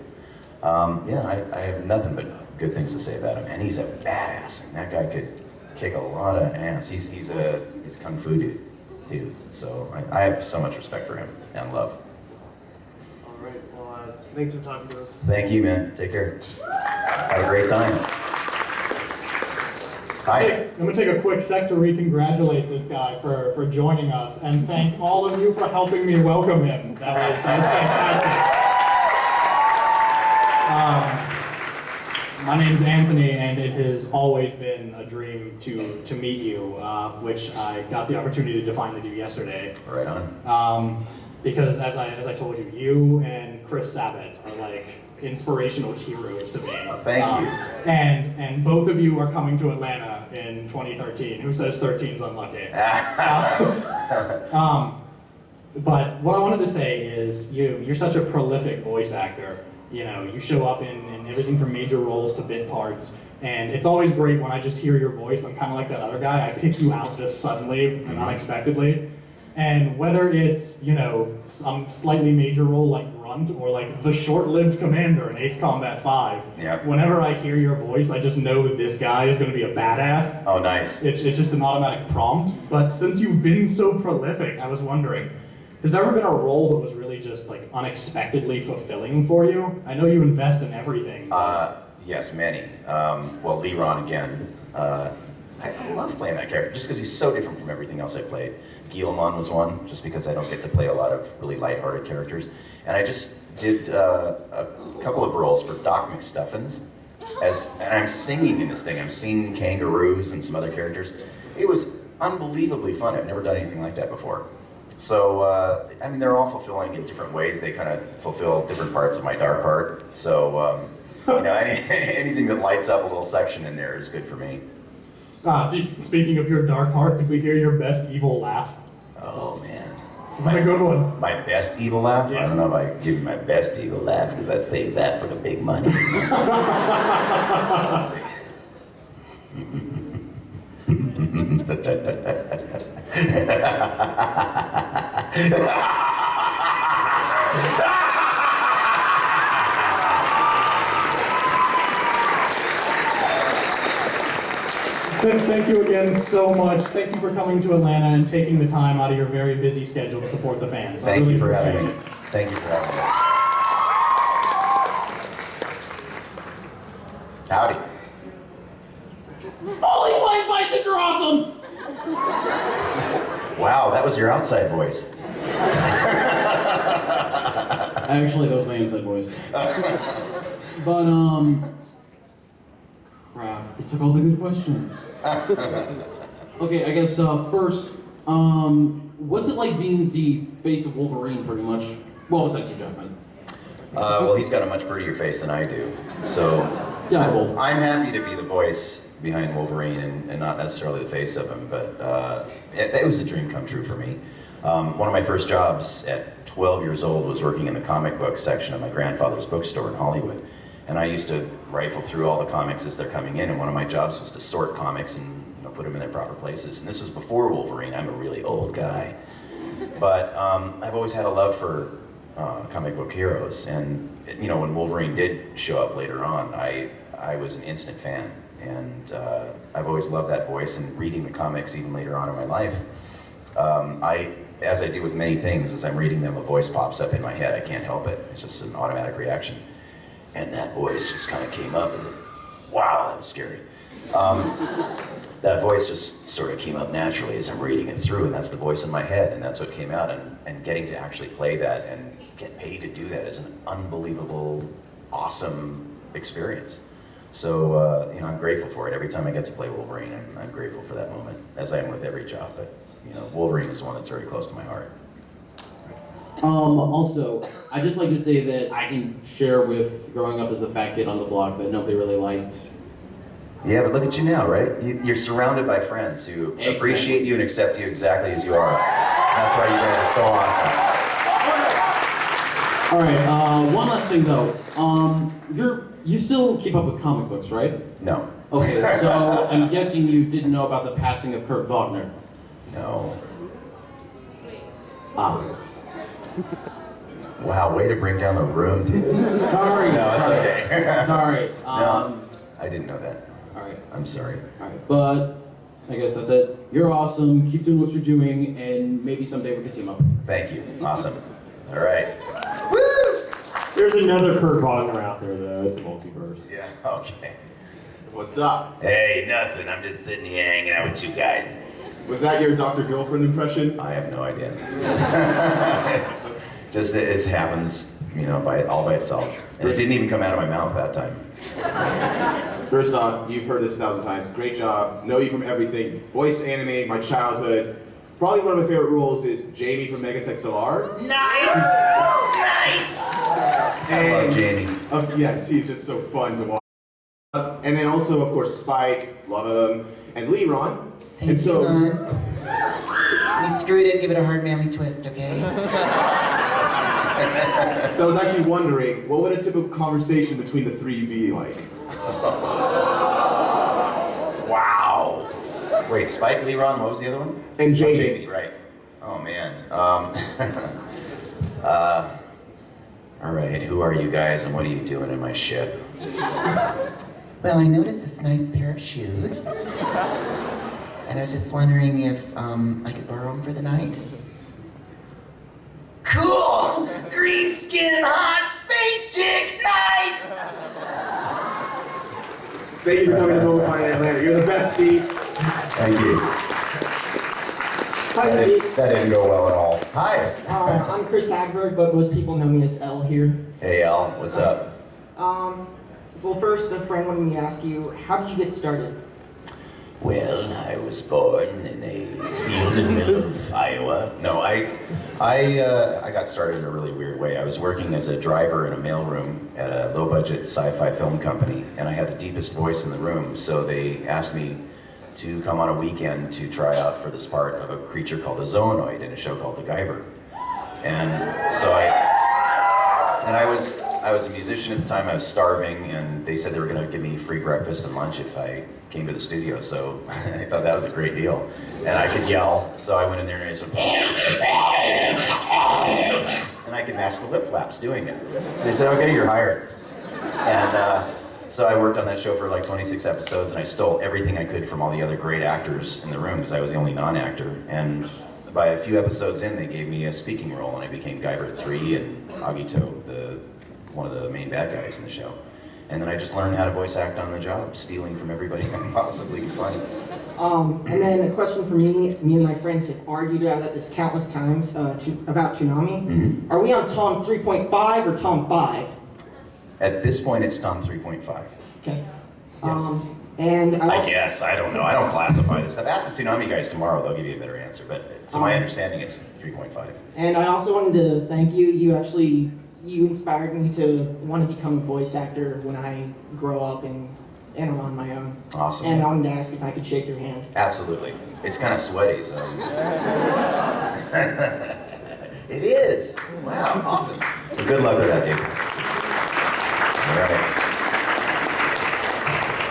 Yeah, I have nothing but good things to say about him, and he's a badass. And that guy could kick a lot of ass. He's a kung fu dude too. So I have so much respect for him and love. All right. Well, thanks for talking to us. Thank you, man. Take care. Have a great time. Hi. I'm going to take a quick sec to re-congratulate this guy for joining us and thank all of you for helping me welcome him. That was fantastic. My name's Anthony, and it has always been a dream to meet you, which I got the opportunity to finally do yesterday. Right on. Because as I told you, you and Chris Sabat are like inspirational heroes to me. Thank you. And both of you are coming to Atlanta in 2013. Who says 13's unlucky? But what I wanted to say is you're such a prolific voice actor. You know, you show up in everything from major roles to bit parts. And it's always great when I just hear your voice. I'm kind of like that other guy. I pick you out just suddenly and unexpectedly. And whether it's, you know, some slightly major role like Grunt or like the short-lived commander in Ace Combat 5, whenever I hear your voice, I just know this guy is going to be a badass. Oh, nice. It's just an automatic prompt. But since you've been so prolific, I was wondering, has there ever been a role that was really just like unexpectedly fulfilling for you? I know you invest in everything. Yes, many. Well, Leron again. I love playing that character just because he's so different from everything else I played. Gmanlewis was one, just because I don't get to play a lot of really lighthearted characters. And I just did a couple of roles for Doc McStuffins. And I'm singing in this thing. I'm singing kangaroos and some other characters. It was unbelievably fun. I've never done anything like that before. So, I mean, they're all fulfilling in different ways. They kind of fulfill different parts of my dark heart. So, you know, anything that lights up a little section in there is good for me. Speaking of your dark heart, could we hear your best evil laugh? Oh, man. A good one. My best evil laugh? Yes. I don't know if I give you my best evil laugh because I saved that for the big money. Let's see. Thank you again so much. Thank you for coming to Atlanta and taking the time out of your very busy schedule to support the fans. Thank you for having appreciate me. it. Thank you for having me. Howdy. Holy flying bison, you're awesome! Wow, that was your outside voice. Actually, that was my inside voice. But, crap, you took all the good questions. Okay, I guess, first, what's it like being the face of Wolverine, pretty much? Well, besides your judgment. Well, he's got a much prettier face than I do. So, yeah, well, I'm happy to be the voice behind Wolverine and not necessarily the face of him, but it was a dream come true for me. One of my first jobs at 12 years old was working in the comic book section of my grandfather's bookstore in Hollywood. And I used to rifle through all the comics as they're coming in, and one of my jobs was to sort comics and put them in their proper places. And this was before Wolverine. I'm a really old guy. But I've always had a love for comic book heroes. And when Wolverine did show up later on, I was an instant fan. And I've always loved that voice, and reading the comics even later on in my life. As I do with many things, as I'm reading them, a voice pops up in my head. I can't help it. It's just an automatic reaction. And that voice just kind of came up, and wow, that was scary. That voice just sort of came up naturally as I'm reading it through, and that's the voice in my head, and that's what came out. And getting to actually play that and get paid to do that is an unbelievable, awesome experience. So, I'm grateful for it. Every time I get to play Wolverine, I'm grateful for that moment, as I am with every job. But, Wolverine is one that's very close to my heart. Also, I'd just like to say that I can share with growing up as the fat kid on the block that nobody really liked. Yeah, but look at you now, right? You're surrounded by friends who appreciate you and accept you exactly as you are. That's why you guys are so awesome. All right, one last thing though. You still keep up with comic books, right? No. Okay, so I'm guessing you didn't know about the passing of Kurt Wagner. No. Wow, way to bring down the room, dude. Sorry. No, it's okay. Sorry. No, I didn't know that. All right. I'm sorry. All right, but I guess that's it. You're awesome. Keep doing what you're doing, and maybe someday we could team up. Thank you. Awesome. All right. There's another Kurt Wagner out there, though. It's a multiverse. Yeah, okay. What's up? Hey, nothing. I'm just sitting here hanging out with you guys. Was that your Dr. Girlfriend impression? I have no idea. Just it happens, all by itself. And it didn't even come out of my mouth that time. First off, you've heard this 1,000 times. Great job. Know you from everything. Voice anime, my childhood. Probably one of my favorite roles is Jamie from Megasex LR. Nice! Nice! I love Jamie. Yes, he's just so fun to watch. And then also, of course, Spike, love him, and Leron. Thank you, Lon. We screwed it, give it a hard manly twist, okay? So I was actually wondering, what would a typical conversation between the three be like? Wow. Wait, Spike, Leron, what was the other one? And Jamie. Oh, Jamie, right. Oh, man. All right, who are you guys and what are you doing in my ship? Well, I noticed this nice pair of shoes. And I was just wondering if I could borrow them for the night. Cool! Green skin, hot space chick, nice! Thank you for coming to Momo in Atlanta. You're the best, Steve. Thank you. Hi, Steve. That didn't go well at all. Hi. I'm Chris Hagberg, but most people know me as L here. Hey, Al, what's up? Well, first, a friend wanted me to ask you, how did you get started? Well, I was born in a field in the middle of Iowa. No, I got started in a really weird way. I was working as a driver in a mailroom at a low-budget sci-fi film company, and I had the deepest voice in the room, so they asked me to come on a weekend to try out for this part of a creature called a zoonoid in a show called The Guyver. And so I was a musician at the time. I was starving, and they said they were going to give me free breakfast and lunch if I came to the studio, so I thought that was a great deal. And I could yell, so I went in there and I just went, and I could match the lip flaps doing it. So they said, okay, you're hired. And so I worked on that show for like 26 episodes, and I stole everything I could from all the other great actors in the room, because I was the only non-actor. And by a few episodes in, they gave me a speaking role, and I became Guyver 3 and Agito, one of the main bad guys in the show. And then I just learned how to voice act on the job, stealing from everybody I possibly could find. And then a question for me. Me and my friends have argued about this countless times about Toonami. Mm-hmm. Are we on Tom 3.5 or Tom 5? At this point, it's Tom 3.5. Okay. Yes. And I guess, I don't know. I don't classify this stuff. Ask the Toonami guys tomorrow, they'll give you a better answer. But to my understanding, it's 3.5. And I also wanted to thank you. You inspired me to want to become a voice actor when I grow up and I'm on my own. Awesome. And I wanted to ask if I could shake your hand. Absolutely. It's kind of sweaty, so. It is. Wow, awesome. Well, good luck with that, dude. All right.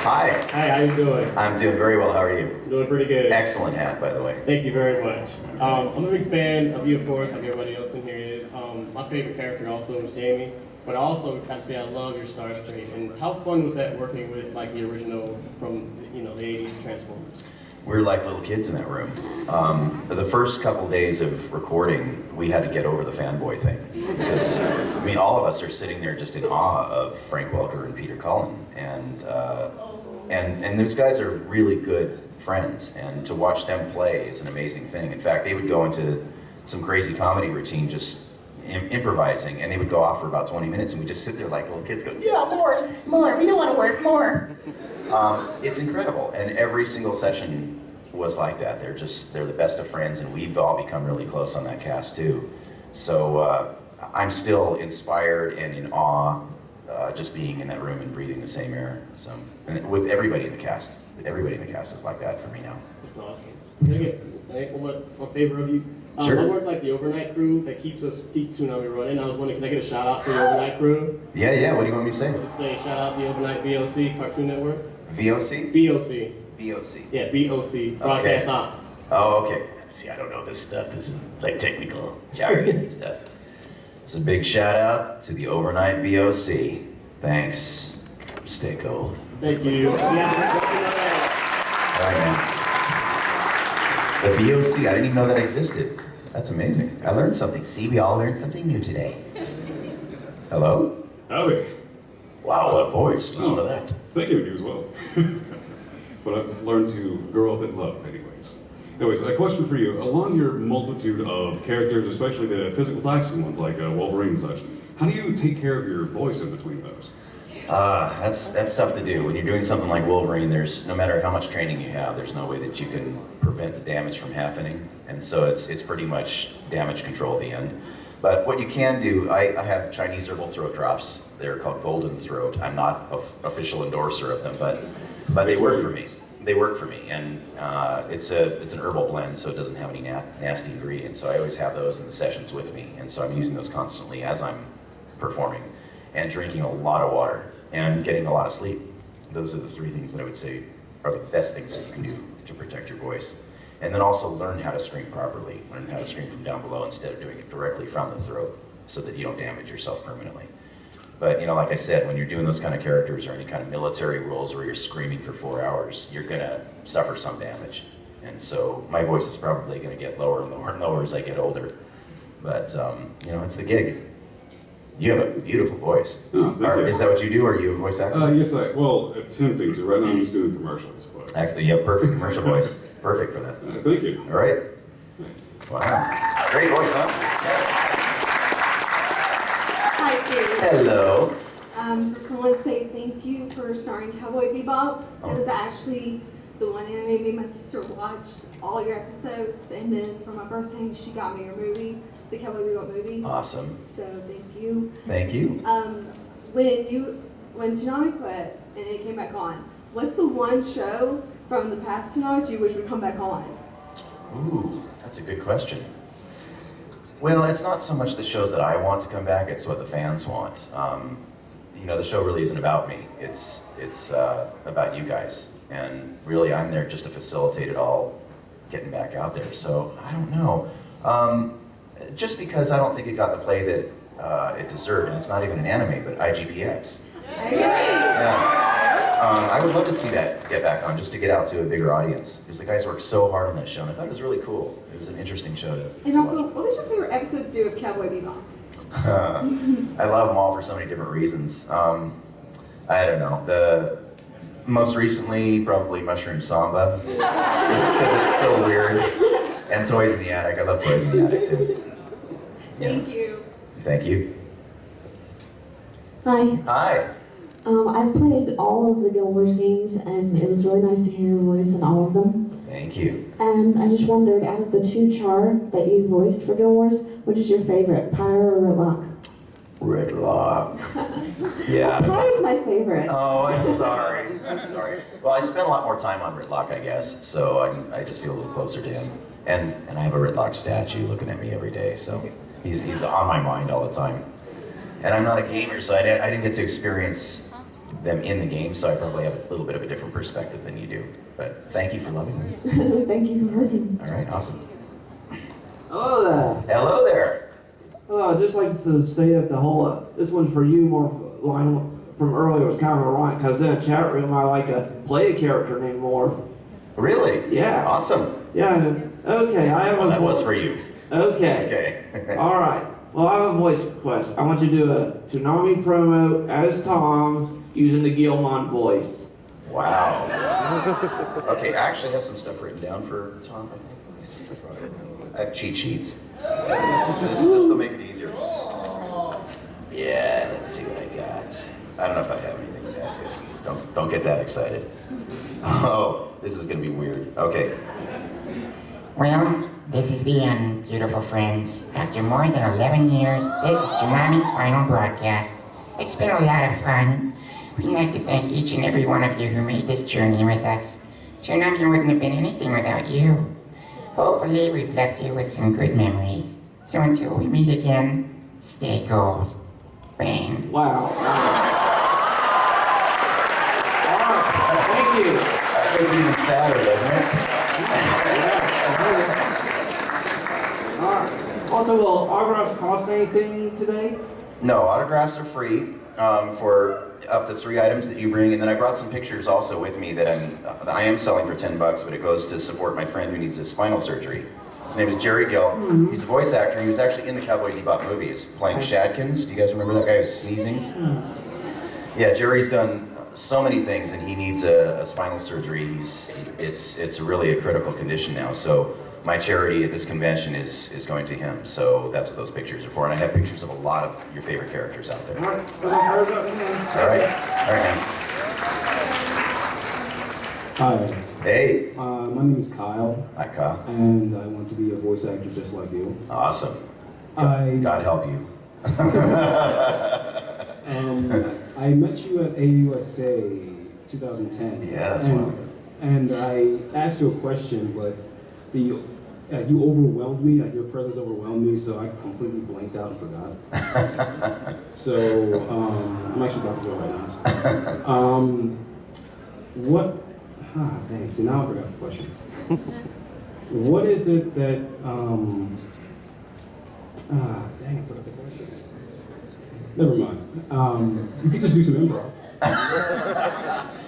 Hi. Hi, how you doing? I'm doing very well. How are you? Doing pretty good. Excellent hat, by the way. Thank you very much. I'm a big fan of you, of course, like everybody else in here is. My favorite character also is Jamie, but I also gotta say I love your Starscream. And how fun was that working with like the originals from the 80s Transformers? We were like little kids in that room. The first couple days of recording, we had to get over the fanboy thing. Because, I mean, all of us are sitting there just in awe of Frank Welker and Peter Cullen. And those guys are really good friends. And to watch them play is an amazing thing. In fact, they would go into some crazy comedy routine just improvising, and they would go off for about 20 minutes, and we just sit there like little kids going, yeah, more, we don't want to work, more. It's incredible, and every single session was like that. They're the best of friends, and we've all become really close on that cast too. So I'm still inspired and in awe just being in that room and breathing the same air. So, and with everybody in the cast is like that for me now. That's awesome. Can I get one favor of you? Sure. I work like the overnight crew that keeps Toonami running. I was wondering, can I get a shout out for the overnight crew? Yeah, what do you want me to say? Just say shout out to the overnight BOC Cartoon Network. VOC? BOC. BOC. Yeah, BOC, Broadcast Ops. Oh, okay. See, I don't know this stuff. This is like technical jargon and stuff. It's a big shout out to the overnight BOC. Thanks. Stay gold. Thank you. Yeah. All right, man. The BOC, I didn't even know that existed. That's amazing. I learned something. See, we all learned something new today. Hello? Howdy. Wow, what voice. Listen to that. Thank you, you as well. But I've learned to grow up in love, anyways. Anyways, a question for you. Along your multitude of characters, especially the physical taxing ones like Wolverine and such, how do you take care of your voice in between those? That's tough to do. When you're doing something like Wolverine, no matter how much training you have, there's no way that you can prevent the damage from happening. And so it's pretty much damage control at the end. But what you can do, I have Chinese herbal throat drops. They're called Golden Throat. I'm not an official endorser of them, but they work for me. They work for me, and it's an herbal blend, so it doesn't have any nasty ingredients. So I always have those in the sessions with me, and so I'm using those constantly as I'm performing, and drinking a lot of water, and getting a lot of sleep. Those are the 3 things that I would say are the best things that you can do to protect your voice. And then also learn how to scream properly. Learn how to scream from down below instead of doing it directly from the throat, so that you don't damage yourself permanently. But like I said, when you're doing those kind of characters or any kind of military roles where you're screaming for 4 hours, you're gonna suffer some damage. And so my voice is probably gonna get lower and lower and lower as I get older. But it's the gig. You have a beautiful voice. Oh, thank you. Is that what you do? Are you a voice actor? Yes, attempting to. Right now I'm just doing commercials. But... Actually, you have perfect commercial voice. Perfect for that. Thank you. All right. Wow. Great voice, huh? Hi, Siri. Hello. First I want to say thank you for starring Cowboy Bebop. It was actually the one anime made my sister watch all your episodes, and then for my birthday she got me your movie, the Cowboy Bebop movie. Awesome. So thank you. Thank you. When Toonami quit and it came back on, what's the one show from the past Toonamis you wish would come back on? Ooh, that's a good question. Well, it's not so much the shows that I want to come back, it's what the fans want. The show really isn't about me. It's about you guys. And really, I'm there just to facilitate it all getting back out there. So, I don't know. Just because I don't think it got the play that it deserved, and it's not even an anime, but IGPX. Yeah. I would love to see that get back on, just to get out to a bigger audience, because the guys worked so hard on that show, and I thought it was really cool. It was an interesting show to And also, what was your favorite episode to do with Cowboy Bebop? I love them all for so many different reasons. I don't know. Most recently, probably Mushroom Samba, just because it's so weird. And Toys in the Attic. I love Toys in the Attic too. Yeah. Thank you. Thank you. Hi. Hi. I've played all of the Guild Wars games, and it was really nice to hear your voice in all of them. Thank you. And I just wondered, out of the 2 Char that you voiced for Guild Wars, which is your favorite, Pyre or Redlock? Redlock. Yeah. Pyre's my favorite. Oh, I'm sorry. I'm sorry. Well, I spent a lot more time on Redlock, I guess, so I just feel a little closer to him. And I have a Redlock statue looking at me every day, so he's on my mind all the time. And I'm not a gamer, so I didn't get to experience them in the game, so I probably have a little bit of a different perspective than you do. But thank you for loving them. Thank you for listening. All right, awesome. Hello there. Hello there. Hello, I'd just like to say that the whole, this one's for you, more line from earlier was kind of ironic, because in a chat room I like to play a character named More. Really? Yeah. Awesome. Yeah, okay, I have Well, a that was for you. Okay. Okay. All right. Well, I have a voice request. I want you to do a Toonami promo as Tom using the Gilmon voice. Wow. Okay, I actually have some stuff written down for Tom, I think. Let me see if I brought it. I have cheat sheets. So this will make it easier. Yeah, let's see what I got. I don't know if I have anything that good. Don't get that excited. Oh, this is gonna be weird. Okay. Well, this is the end, beautiful friends. After more than 11 years, this is Toonami's final broadcast. It's been a lot of fun. We'd like to thank each and every one of you who made this journey with us. Toonami wouldn't have been anything without you. Hopefully, we've left you with some good memories. So until we meet again, stay gold. Bang. Wow. Thank you. That makes it even sadder, doesn't it? All right. Also, will autographs cost anything today? No, autographs are free for up to 3 items that you bring, and then I brought some pictures also with me that I am selling for $10, but it goes to support my friend who needs a spinal surgery. His name is Jerry Gill. He's a voice actor. He was actually in the Cowboy Bebop movies, playing Shadkins. Do you guys remember that guy who's sneezing? Yeah, Jerry's done so many things, and he needs a spinal surgery. It's really a critical condition now. So my charity at this convention is going to him. So that's what those pictures are for. And I have pictures of a lot of your favorite characters out there. All right, man. Hi. Hey. My name is Kyle. Hi, Kyle. And I want to be a voice actor just like you. Awesome. God help you. I met you at AUSA 2010. Yeah, that's one. And I asked you a question, but you overwhelmed me. Like your presence overwhelmed me, so I completely blanked out and forgot. So I'm actually about to go right now. What? Dang. See, now I forgot the question. What is it that? Dang, I forgot the question. Never mind. You could just do some improv.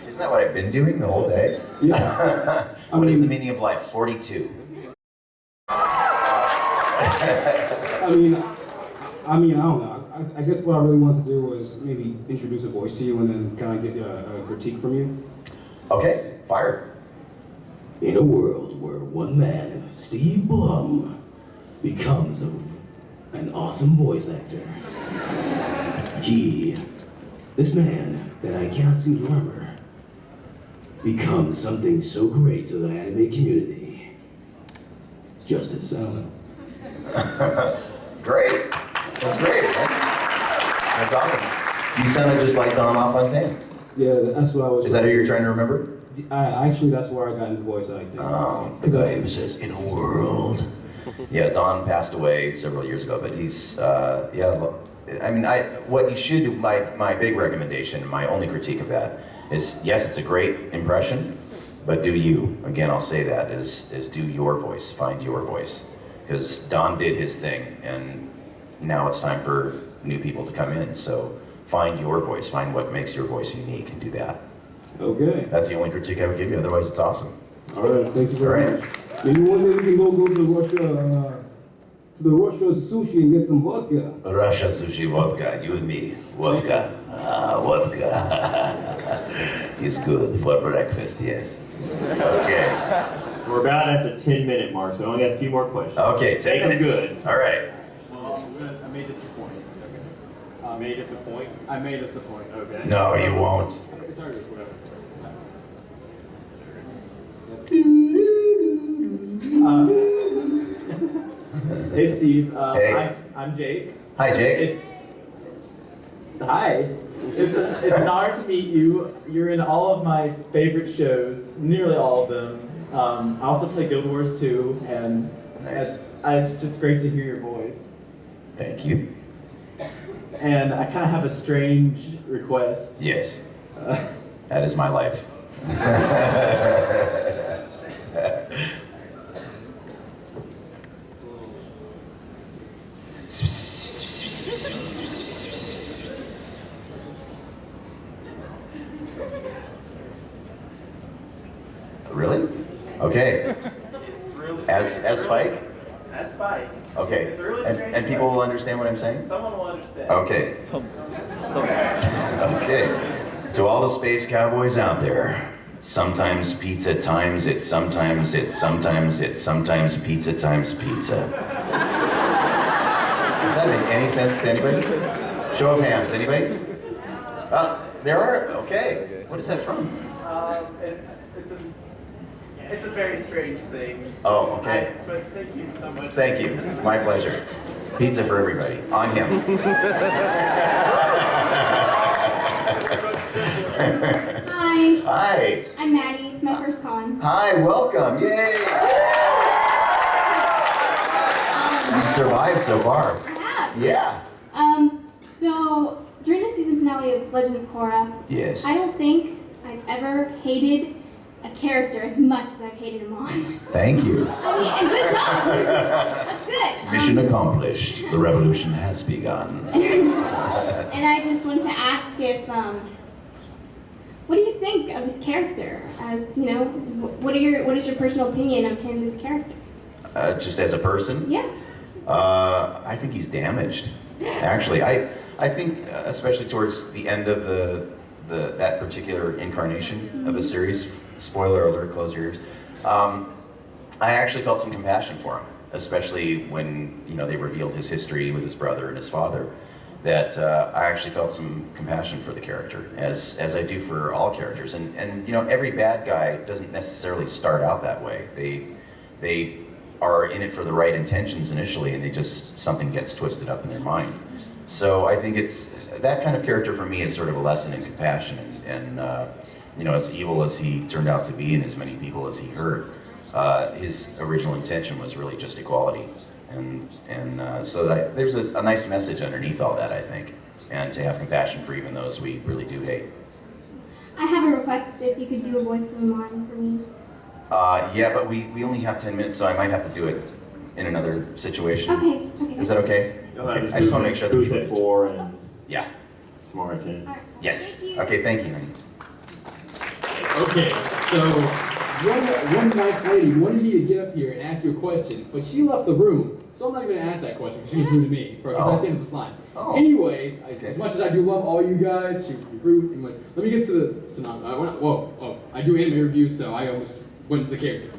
Isn't that what I've been doing the whole day? Yeah. What is the meaning of life? 42. I don't know. I guess what I really want to do was maybe introduce a voice to you and then kind of get a critique from you. Okay, fire. In a world where one man, Steve Blum, becomes an awesome voice actor, this man that I can't seem to remember, becomes something so great to the anime community. Justice, I don't know. Great. That's great, man. That's awesome. You sounded just like Don LaFontaine. Yeah, that's what I was. Is that who you're trying to remember? Actually, that's where I got into voice acting. Oh, the guy who says, in a world. Yeah, Don passed away several years ago, but he's, what you should do, my big recommendation, my only critique of that is, yes, it's a great impression, but do you. Again, I'll say that, is do your voice, find your voice. Because Don did his thing, and now it's time for new people to come in, so find your voice, find what makes your voice unique, and do that. Okay. That's the only critique I would give you, otherwise it's awesome. All right, thank you very much. Maybe one day we can go to the Russia sushi and get some vodka. Russia sushi vodka, you and me, vodka. Vodka. It's good for breakfast, yes. Okay. We're about at the 10-minute mark, so I only got a few more questions. Okay, 10 Make them minutes. good. All right. Well, I may disappoint. May disappoint? I may disappoint. Okay. No, you won't. It's already whatever. Hey Steve, Hey. I'm Jake. Hi, Jake. Hi. It's an honor to meet you. You're in all of my favorite shows, nearly all of them. I also play Guild Wars 2, and it's just great to hear your voice. Thank you. And I kind of have a strange request. Yes. That is my life. Really? Okay. It's really As Spike? As Spike. Okay. It's a really and, strange and people will understand what I'm saying? Someone will understand. Okay. Okay. To all the space cowboys out there, sometimes pizza times it's sometimes pizza times pizza. Does that make any sense to anybody? Show of hands, anybody? There are? Okay. What is that from? It's a very strange thing. Oh, okay. But thank you so much. Thank you. My pleasure. Pizza for everybody. On him. Hi. Hi. I'm Maddie. It's my first con. Hi, welcome. Yay! You've survived so far. I have. Yeah. So during the season finale of Legend of Korra, Yes. I don't think I've ever hated a character as much as I've hated Amon. Thank you. I mean, and good job. That's good. Mission accomplished. The revolution has begun. And I just wanted to ask if, what do you think of his character? As you know, what is your personal opinion of him as a character? Just as a person? Yeah. I think he's damaged. Actually, I think, especially towards the end of that particular incarnation of the series, spoiler alert, close your ears, I actually felt some compassion for him, especially when they revealed his history with his brother and his father. That I actually felt some compassion for the character, as I do for all characters. And every bad guy doesn't necessarily start out that way. They are in it for the right intentions initially, and something gets twisted up in their mind. So I think it's that kind of character for me is sort of a lesson in compassion, and as evil as he turned out to be, and as many people as he hurt, his original intention was really just equality, and so there's a nice message underneath all that, I think, and to have compassion for even those we really do hate. I have a request if you could do a voice of mine for me. Yeah, but we only have 10 minutes, so I might have to do it in another situation. Okay. Is that okay? Okay. I just want to make sure that booth at 4 and yeah. tomorrow at 10. Yes. Okay, thank you, honey. Okay, so one nice lady wanted me to get up here and ask you a question, but she left the room, so I'm not even gonna ask that question because she was rude to me because I stand in this line. Oh. Anyways, as much as I do love all you guys, she was rude. Anyways, let me get to the synopsis. I do anime reviews, so I almost went into character.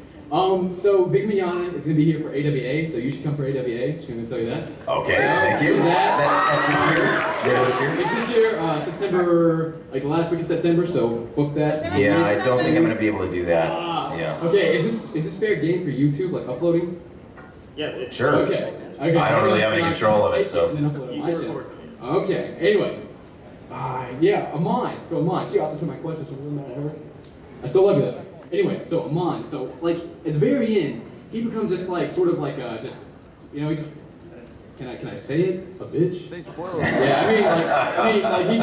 So Big Miana is gonna be here for AWA, so you should come for AWA. Just gonna tell you that. Okay, So, thank you. That's this year? Yeah, this year? It's this year, September, like the last week of September, so book that. Yeah, I don't think I'm going to be able to do that. Yeah. Okay, is this fair game for YouTube, like uploading? Yeah. Sure. Okay. I don't really have any control of it, so. And then upload it on my channel. Okay, anyways. Yeah, Amon. So Amon, she also took my question, so it doesn't matter. I still love you though. Anyways, so Amon, so like at the very end, he becomes just like sort of like he just can I say it? A bitch? Yeah, I mean he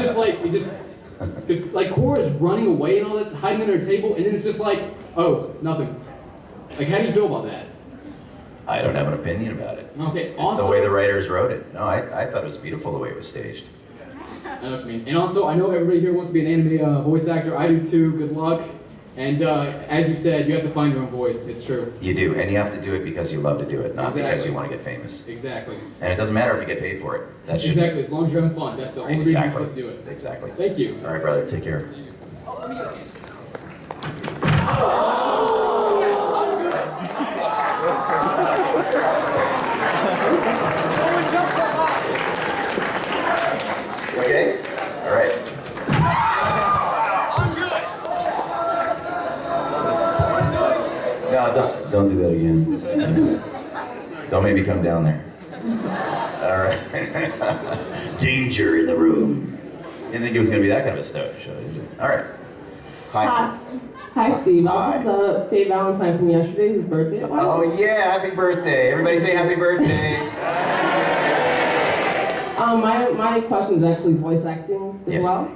just because like Korra's running away and all this, hiding under a table, and then it's just like, oh, nothing. Like how do you feel about that? I don't have an opinion about it. Okay, It's also, the way the writers wrote it. No, I thought it was beautiful the way it was staged. I know what you mean. And also, I know everybody here wants to be an anime voice actor. I do too. Good luck. And as you said, you have to find your own voice. It's true. You do, and you have to do it because you love to do it, not because Exactly. you want to get famous. Exactly. And it doesn't matter if you get paid for it. That should Exactly. As long as you're having fun, that's the only reason you're Exactly. supposed to do it. Exactly. Thank you. All right, brother. Take care. Okay. All right. No, don't do that again. Don't make me come down there. All right. Danger in the room. Didn't think it was gonna be that kind of a show, did you? All right. Hi. Hi, Steve. I was Faye Valentine from yesterday, whose birthday it was. Oh yeah, happy birthday. Everybody say happy birthday. My question is actually voice acting as Yes. well.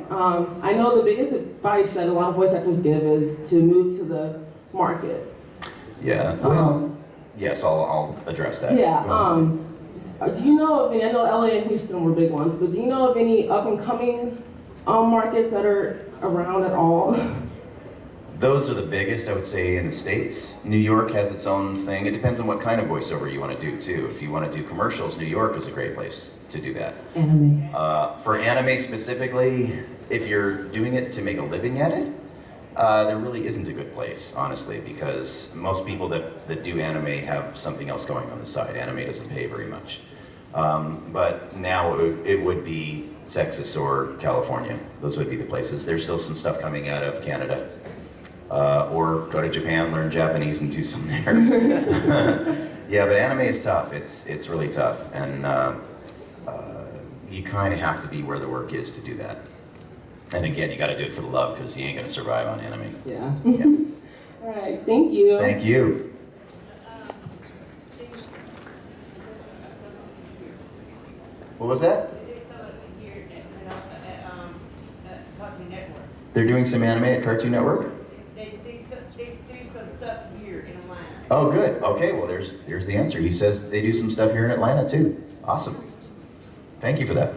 I know the biggest advice that a lot of voice actors give is to move to the market. Yeah. Well, yes, I'll address that. Yeah. Do you know of any, I know LA and Houston were big ones, but do you know of any up and coming markets that are around at all? Those are the biggest, I would say, in the States. New York has its own thing. It depends on what kind of voiceover you want to do, too. If you want to do commercials, New York is a great place to do that. Anime. For anime specifically, if you're doing it to make a living at it, there really isn't a good place, honestly, because most people that do anime have something else going on the side. Anime doesn't pay very much. But now it would be Texas or California. Those would be the places. There's still some stuff coming out of Canada. Or go to Japan, learn Japanese, and do some there. Yeah, but anime is tough. It's really tough, and you kind of have to be where the work is to do that. And again, you got to do it for the love, because you ain't gonna survive on anime. Yeah. All right. Thank you. Thank you. What was that? They're doing some anime at Cartoon Network? Oh, good. Okay, well, there's the answer. He says they do some stuff here in Atlanta, too. Awesome. Thank you for that.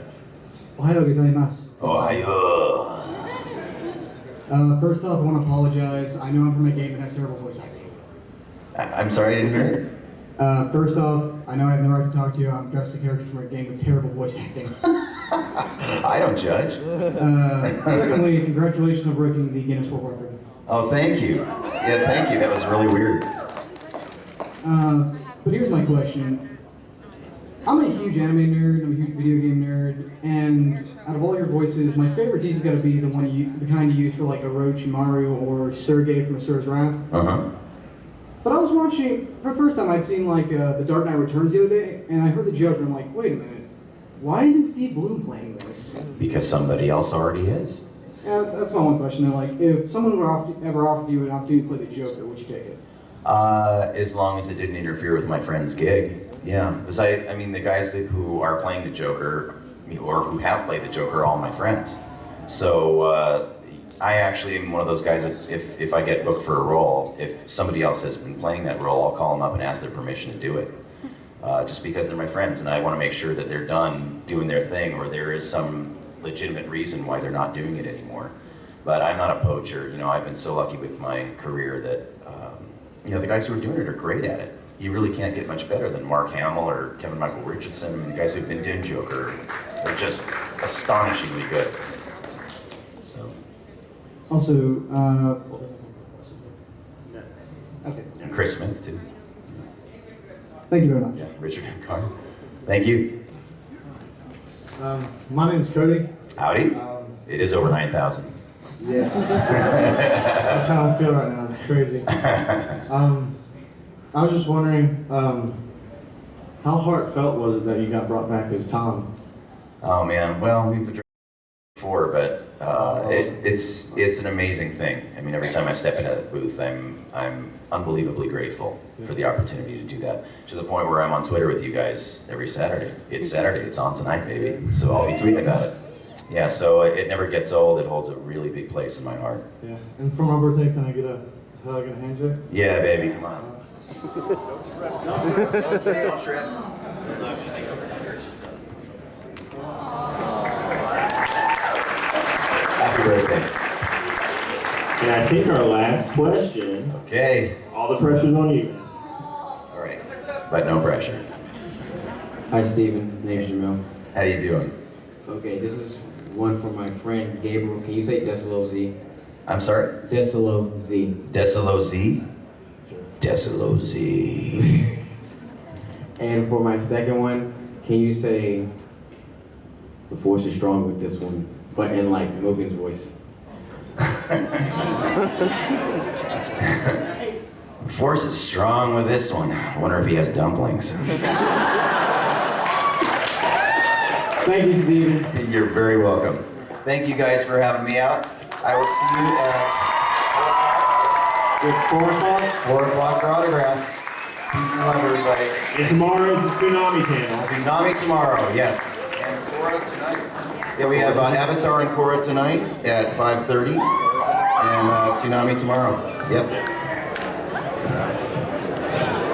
Ohio gozaimasu. Ohio. First off, I want to apologize. I know I'm from a game that has terrible voice acting. I'm sorry, I didn't hear it. First off, I know I have no right to talk to you. I'm just a character from a game with terrible voice acting. I don't judge. Secondly, congratulations on breaking the Guinness World Record. Oh, thank you. Yeah, thank you. That was really weird. But here's my question. I'm a huge anime nerd, I'm a huge video game nerd, and out of all your voices, my favorite's easily got to be the one the kind you use for like Orochimaru or Sergei from Asura's Wrath. Uh-huh. But I was watching, for the first time I'd seen like The Dark Knight Returns the other day, and I heard the joke, and I'm like, wait a minute, why isn't Steve Blum playing this? Because somebody else already is. Yeah, that's my one question. Though. Like, if someone ever offered you an opportunity to play the Joker, would you take it? As long as it didn't interfere with my friend's gig. Yeah, because I mean, the guys who are playing the Joker, or who have played the Joker, are all my friends. So I actually am one of those guys that if I get booked for a role, if somebody else has been playing that role, I'll call them up and ask their permission to do it. Just because they're my friends, and I want to make sure that they're done doing their thing, or there is some legitimate reason why they're not doing it anymore. But I'm not a poacher. You know, I've been so lucky with my career that you know, the guys who are doing it are great at it. You really can't get much better than Mark Hamill or Kevin Michael Richardson. I mean, the guys who've been doing Joker are just astonishingly good. So. Also, okay. And Chris Smith too. Thank you very much. Yeah, Richard Carr. Thank you. My name's Cody. Howdy. It is over 9,000. Yes. That's how I feel right now. It's crazy. I was just wondering, how heartfelt was it that you got brought back as Tom? Oh man, well, we've addressed it before, but it's an amazing thing. I mean, every time I step into that booth, I'm unbelievably grateful for the opportunity to do that. To the point where I'm on Twitter with you guys every Saturday. It's Saturday, it's on tonight, baby. So I'll be tweeting about it. Yeah, so it never gets old. It holds a really big place in my heart. Yeah. And for my birthday, can I get a hug and a handshake? Yeah, baby, come on. Don't trip. Don't trip. Happy birthday. And I think our last question. Okay. All the pressure's on you. All right, but no pressure. Hi, Steven. Name's Jamil. How you doing? Okay, this is one from my friend Gabriel. Can you say Decilo Z? I'm sorry? Decilo Z. Decilo Z? Decilo Z. And for my second one, can you say the force is strong with this one, but in like Mugen's voice? Force is strong with this one. I wonder if he has dumplings. Thank you, Steven. You're very welcome. Thank you guys for having me out. I will see you at 4 o'clock? 4 o'clock for autographs. Peace and love, everybody. And tomorrow is the Toonami panel. Toonami tomorrow, yes. And Korra tonight. Yeah, we have Avatar and Korra tonight at 5:30, and Toonami tomorrow. Yep.